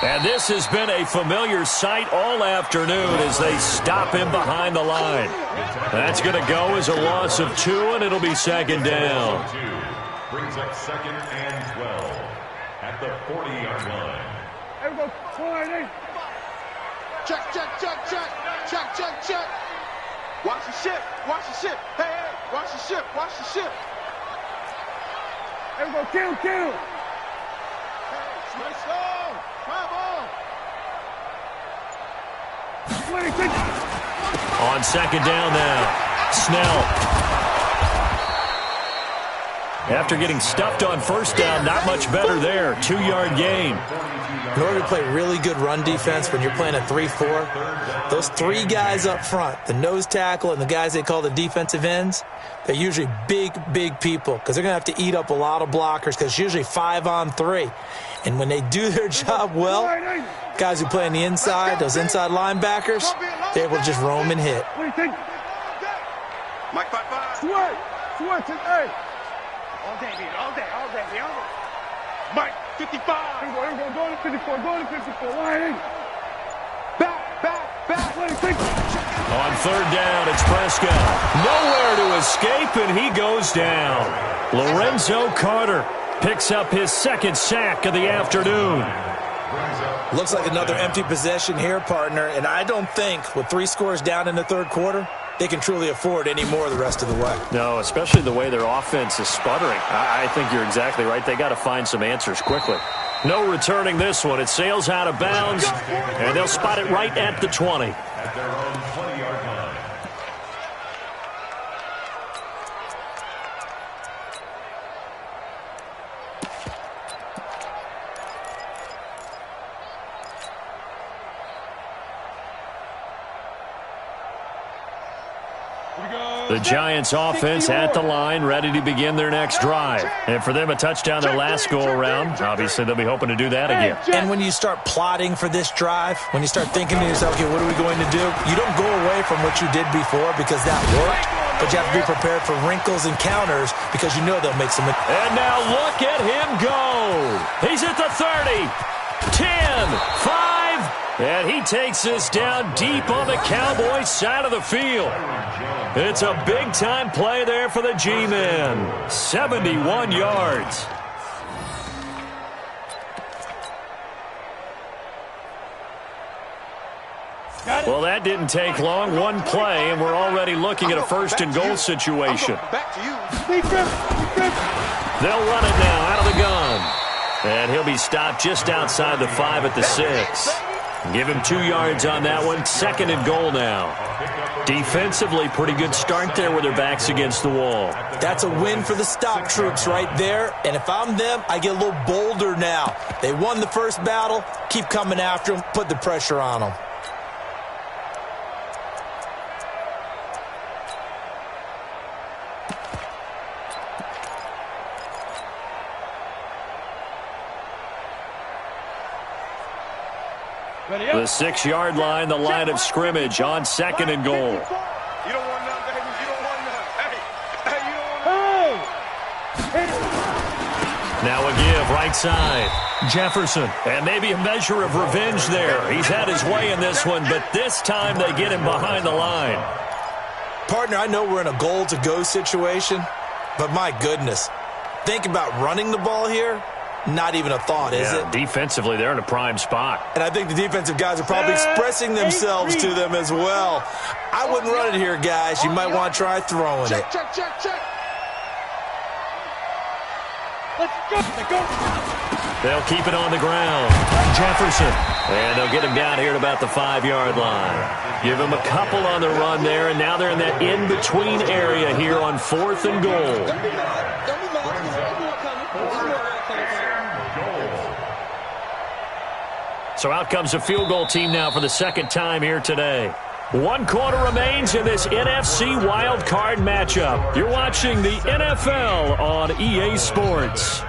And this has been a familiar sight all afternoon as they stop him behind the line. That's going to go as a loss of 2, and it'll be 2nd down. Brings up 2nd and 12 at the 40-yard line. There we go, 48. Check. Watch the ship. Hey, watch the ship. There we go, kill. Hey, slow. Come on. 26. On 2nd down now, Snell. After getting stuffed on 1st down, not much better there. 2-yard gain. In order to play really good run defense when you're playing a 3-4, those 3 guys up front, the nose tackle and the guys they call the defensive ends, they're usually big people because they're going to have to eat up a lot of blockers because it's usually 5-on-3. And when they do their job well, guys who play on the inside, those inside linebackers, they're able to just roam and hit. Mike, 5-5. Switch, hey. All day. Mike, 55. Here we go. Going to 54. Line in. Back. 26. On third down, it's Prescott. Nowhere to escape, and he goes down. Lorenzo Carter picks up his second sack of the afternoon. Looks like another empty possession here, partner, and I don't think with 3 scores down in the third quarter, they can truly afford any more the rest of the way. No, especially the way their offense is sputtering. I think you're exactly right. They got to find some answers quickly. No returning this one. It sails out of bounds, and they'll spot it right at the 20. At their own 20-yard line. The Giants offense at the line, ready to begin their next drive. And for them, a touchdown their last go-around. Obviously, they'll be hoping to do that again. And when you start plotting for this drive, when you start thinking to yourself, okay, what are we going to do? You don't go away from what you did before because that worked, but you have to be prepared for wrinkles and counters because you know they'll make some. And now look at him go. He's at the 30, 10, 5, and he takes this down deep on the Cowboys side of the field. It's a big-time play there for the G-Men. 71 yards. Well, that didn't take long. One play, and we're already looking at a first-and-goal situation. They'll run it now out of the gun. And he'll be stopped just outside the 5 at the 6. Give him 2 yards on that one. Second and goal now. Defensively, pretty good start there with their backs against the wall. That's a win for the stop troops right there. And if I'm them, I get a little bolder now. They won the first battle. Keep coming after them. Put the pressure on them. The 6-yard line, the line of scrimmage on second and goal. You don't want none, baby. You don't want none. Hey, you don't want none. Now a give, right side. Jefferson. And maybe a measure of revenge there. He's had his way in this one, but this time they get him behind the line. Partner, I know we're in a goal-to-go situation, but my goodness. Think about running the ball here. Not even a thought, is it? Defensively, they're in a prime spot. And I think the defensive guys are probably expressing themselves to them as well. I wouldn't run it here, guys. You might want to try throwing it. Check. Let's go. They'll keep it on the ground. Jefferson. And they'll get him down here at about the 5-yard line. Give him a couple on the run there, and now they're in that in-between area here on 4th and goal. So out comes a field goal team now for the second time here today. 1 quarter remains in this NFC wild card matchup. You're watching the NFL on EA Sports.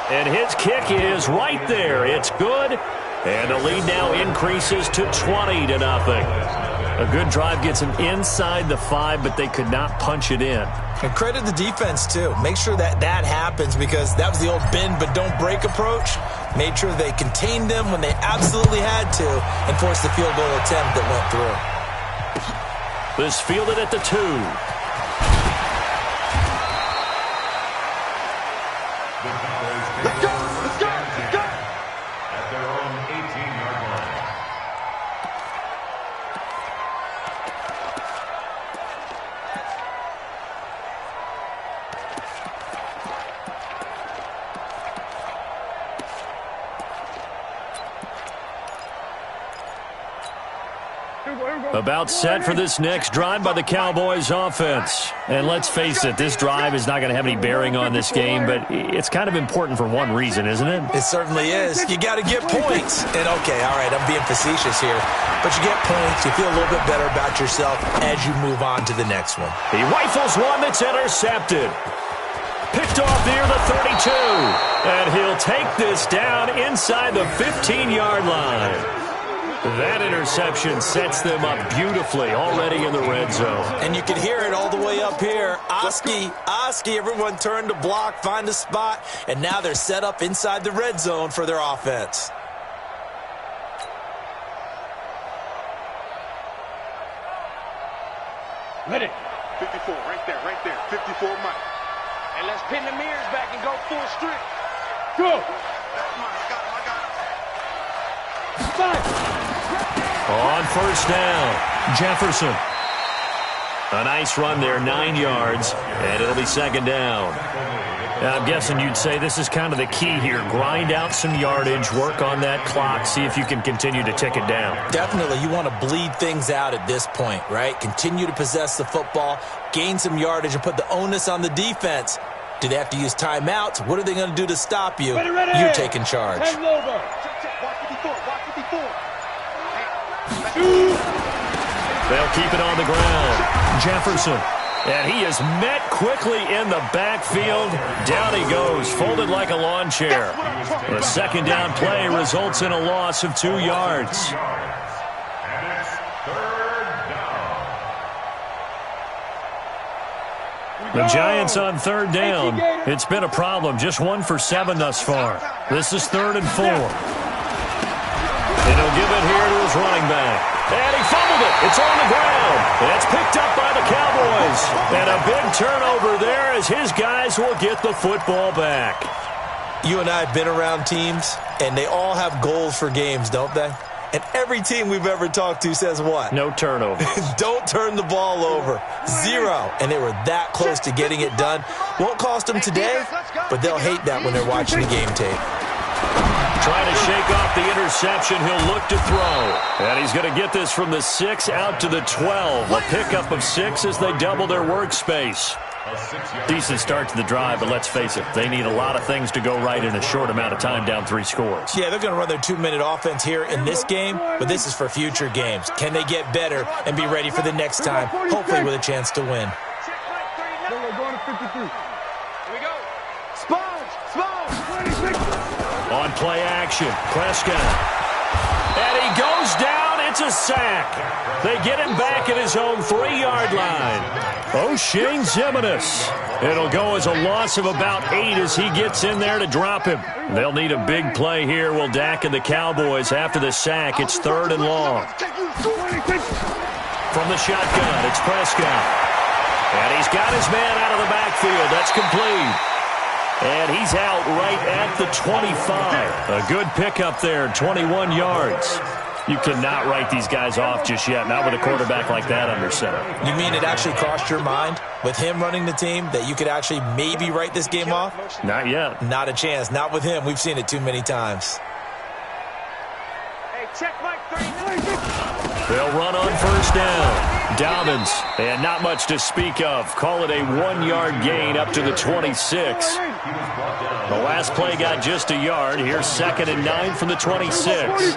And his kick is right there. It's good. And the lead now increases to 20-0. A good drive gets them inside the 5, but they could not punch it in. And credit the defense, too. Make sure that happens because that was the old bend but don't break approach. Made sure they contained them when they absolutely had to and forced the field goal attempt that went through. This fielded at the 2. Let's go. At their own 18-yard line. About set for this next drive by the Cowboys offense. And let's face it, this drive is not going to have any bearing on this game, but it's kind of important for one reason, isn't it? It certainly is. You got to get points. And okay, all right, I'm being facetious here, but you get points, you feel a little bit better about yourself as you move on to the next one. He rifles one that's intercepted. picked off near the 32. And he'll take this down inside the 15-yard line. That interception sets them up beautifully already in the red zone. And you can hear it all the way up here. Oski, everyone turned to block, find a spot, and now they're set up inside the red zone for their offense. Ready. 54, right there, 54 Mike. And let's pin the mirrors back and go full strip. Go. On first down, Jefferson. A nice run there, 9 yards, and it'll be second down. I'm guessing you'd say this is kind of the key here. Grind out some yardage, work on that clock, see if you can continue to tick it down. Definitely, you want to bleed things out at this point, right? Continue to possess the football, gain some yardage, and put the onus on the defense. Do they have to use timeouts? What are they going to do to stop you? Ready. You're taking charge. Watch 54. They'll keep it on the ground. Jefferson. And he is met quickly in the backfield. Down he goes, folded like a lawn chair. The second down play results in a loss of 2 yards. And it's third down. The Giants on third down. It's been a problem. Just 1 for 7 thus far. This is 3rd and 4. And he'll give it here to his running back. And he fumbled it. It's on the ground. And it's picked up by the Cowboys. And a big turnover there as his guys will get the football back. You and I have been around teams, and they all have goals for games, don't they? And every team we've ever talked to says what? No turnovers. Don't turn the ball over. 0. And they were that close to getting it done. Won't cost them today, but they'll hate that when they're watching the game tape. Trying to shake off the interception. He'll look to throw. And he's going to get this from the 6 out to the 12. A pickup of 6 as they double their workspace. Decent start to the drive, but let's face it, they need a lot of things to go right in a short amount of time down 3 scores. Yeah, they're going to run their 2-minute offense here in this game, but this is for future games. Can they get better and be ready for the next time, hopefully with a chance to win? Going to 53. Here we go. Sponge. 26. On play action, Prescott. And he goes down. It's a sack. They get him back at his own 3-yard line. O'Shane Zimenez. It'll go as a loss of about 8 as he gets in there to drop him. They'll need a big play here. Will Dak and the Cowboys after the sack. It's 3rd and long. From the shotgun, it's Prescott. And he's got his man out of the backfield. That's complete. And he's out right at the 25. A good pickup there, 21 yards. You cannot write these guys off just yet, not with a quarterback like that under center. You mean it actually crossed your mind with him running the team that you could actually maybe write this game off? Not yet. Not a chance. Not with him. We've seen it too many times. Hey, check Mike 39. They'll run on first down. Dobbins, and not much to speak of. Call it a 1-yard gain up to the 26. The last play got just a yard. Here's 2nd and 9 from the 26.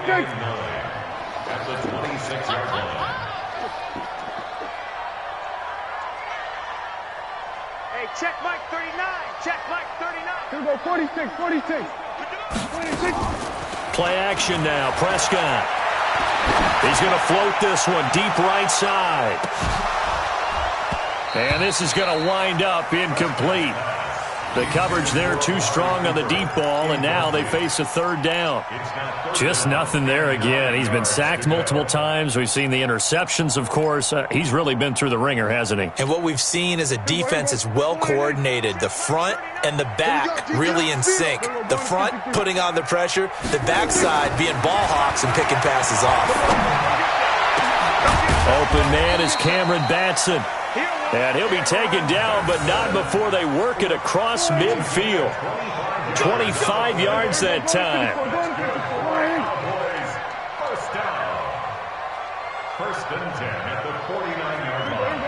Hey, check Mike 39. Check Mike 39. Here we go, 46. Play action now. Prescott. He's going to float this one deep right side. And this is going to wind up incomplete. The coverage there too strong on the deep ball, and now they face a 3rd down. Just nothing there again. He's been sacked multiple times. We've seen the interceptions, of course. He's really been through the ringer, hasn't he? And what we've seen is a defense that's well coordinated. The front and the back really in sync. The front putting on the pressure, the backside being ball hawks and picking passes off. Open man is Cameron Batson. And he'll be taken down, but not before they work it across midfield. 25 yards that time. First down. 1st and 10 at the 49-yard line.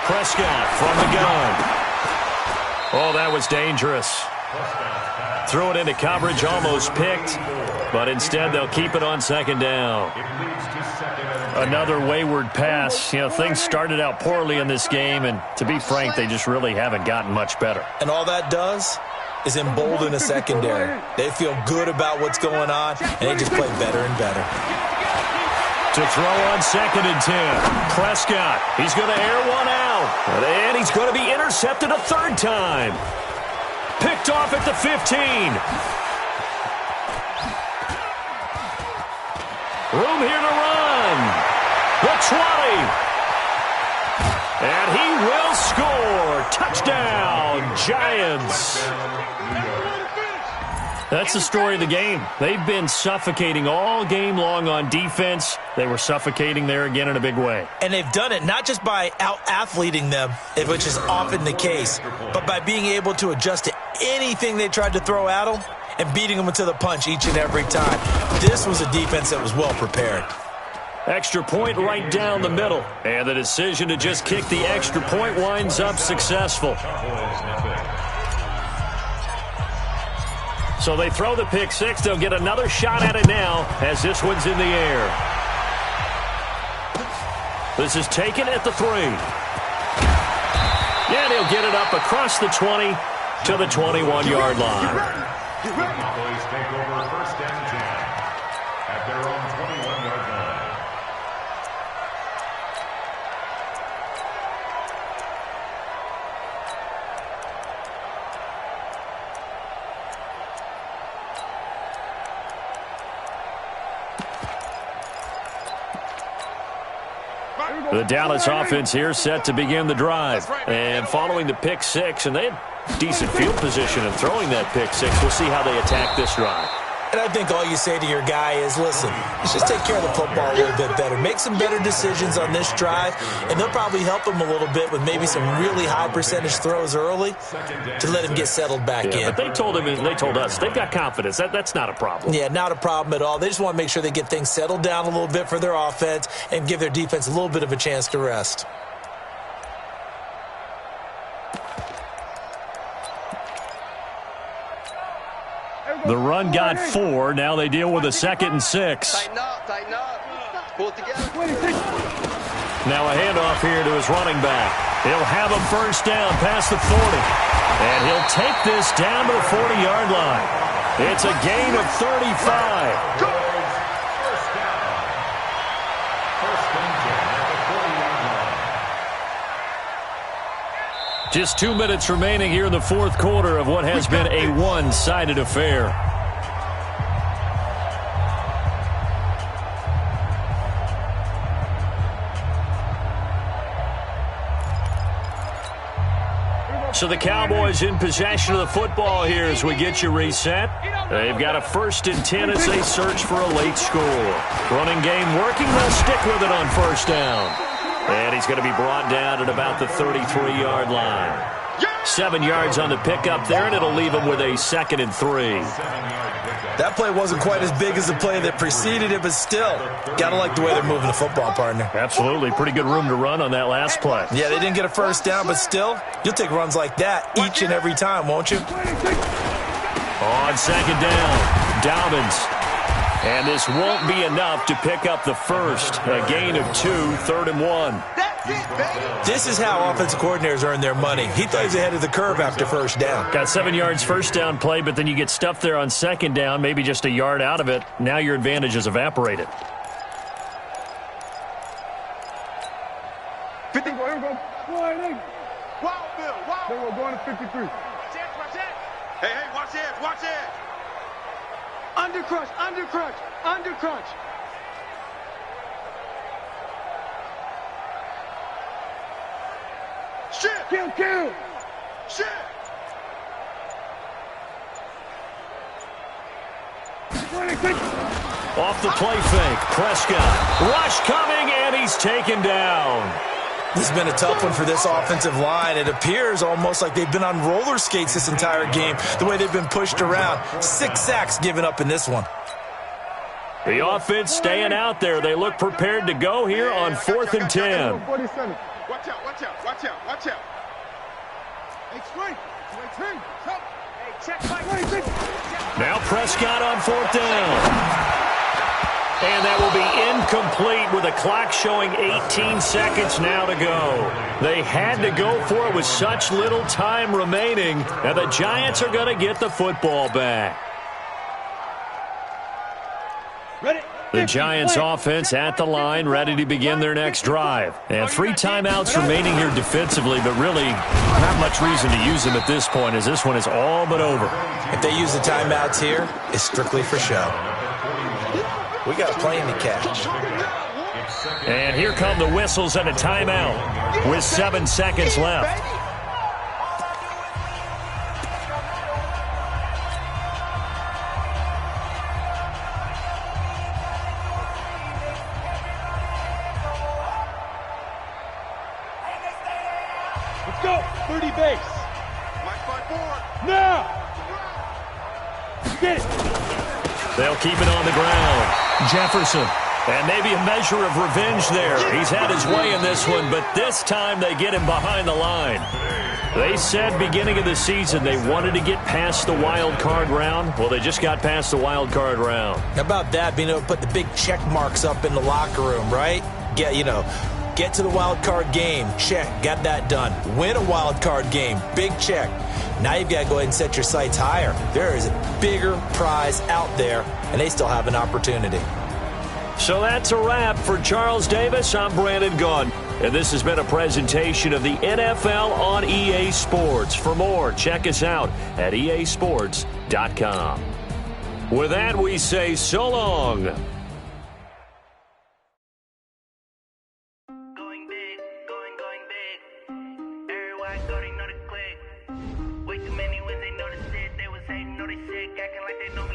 Prescott from the gun. Oh, that was dangerous. Throw it into coverage, almost picked, but instead they'll keep it on second down. Another wayward pass. You know, things started out poorly in this game, and to be frank, they just really haven't gotten much better. And all that does is embolden a secondary. They feel good about what's going on, and they just play better and better. To throw on 2nd and 10. Prescott, he's going to air one out, and he's going to be intercepted a third time. Picked off at the 15. Room here to run. The 20. And he will score. Touchdown, Giants. That's the story of the game. They've been suffocating all game long on defense. They were suffocating there again in a big way. And they've done it not just by out-athleting them, which is often the case, but by being able to adjust to anything they tried to throw at them and beating them to the punch each and every time. This was a defense that was well prepared. Extra point right down the middle. And the decision to just kick the extra point winds up successful. So they throw the pick six. They'll get another shot at it now as this one's in the air. This is taken at the 3. And he'll get it up across the 20 to the 21-yard line. Cowboys take over 1st and 10 at their own 21-yard line. The Dallas offense here set to begin the drive. And following the pick six, and they had decent field position in throwing that pick six. We'll see how they attack this drive. And I think all you say to your guy is, listen, let's just take care of the football a little bit better. Make some better decisions on this drive, and they'll probably help him a little bit with maybe some really high percentage throws early to let him get settled back in. But they told him, and they told us, they've got confidence. That's not a problem. Yeah, not a problem at all. They just want to make sure they get things settled down a little bit for their offense and give their defense a little bit of a chance to rest. The run got 4. Now they deal with a 2nd and 6. Tighten up. Pull it together. Now a handoff here to his running back. He'll have a first down past the 40. And he'll take this down to the 40-yard line. It's a gain of 35. Just 2 minutes remaining here in the fourth quarter of what has been a one-sided affair. So the Cowboys in possession of the football here as we get you reset. They've got a 1st and 10 as they search for a late score. Running game working. They'll stick with it on first down. And he's going to be brought down at about the 33-yard line. 7 yards on the pickup there, and it'll leave him with a 2nd and 3. That play wasn't quite as big as the play that preceded it, but still, got to like the way they're moving the football, partner. Absolutely. Pretty good room to run on that last play. Yeah, they didn't get a first down, but still, you'll take runs like that each and every time, won't you? On 2nd down, Dobbins. And this won't be enough to pick up the first. A gain of 2, 3rd and 1. This is how offensive coordinators earn their money. He thought he was ahead of the curve after first down. Got 7 yards first down play, but then you get stuffed there on 2nd down, maybe just a yard out of it. Now your advantage is evaporated. 50, here we go. Wow, Bill, wow. Then we're going to 53. Hey, watch it. Under crunch. Shit. Kill. Shit. Off the play fake, Prescott. Rush coming, and he's taken down. This has been a tough one for this offensive line. It appears almost like they've been on roller skates this entire game, the way they've been pushed around. 6 sacks given up in this one. The offense staying out there. They look prepared to go here on 4th and 10. Watch out. Hey, swing. Hey, Now Prescott on 4th down. And that will be incomplete with the clock showing 18 seconds now to go. They had to go for it with such little time remaining. Now the Giants are going to get the football back. The Giants offense at the line, ready to begin their next drive. And 3 timeouts remaining here defensively, but really not much reason to use them at this point, as this one is all but over. If they use the timeouts here, it's strictly for show. We got a plane to catch. And here come the whistles and a timeout with 7 seconds left. Let's go. 30 base. Now. Get it. They'll keep it on the ground. Jefferson. And maybe a measure of revenge there. He's had his way in this one, but this time they get him behind the line. They said beginning of the season they wanted to get past the wild card round. Well, they just got past the wild card round. How about that, being able to put the big check marks up in the locker room, right? Get to the wild card game. Check. Got that done. Win a wild card game. Big check. Now you've got to go ahead and set your sights higher. There is a bigger prize out there, and they still have an opportunity. So that's a wrap for Charles Davis. I'm Brandon Gaudin, and this has been a presentation of the NFL on EA Sports. For more, check us out at easports.com. With that, we say so long. Way too many wins, they know the shit. They was hating, know they sick, acting like they know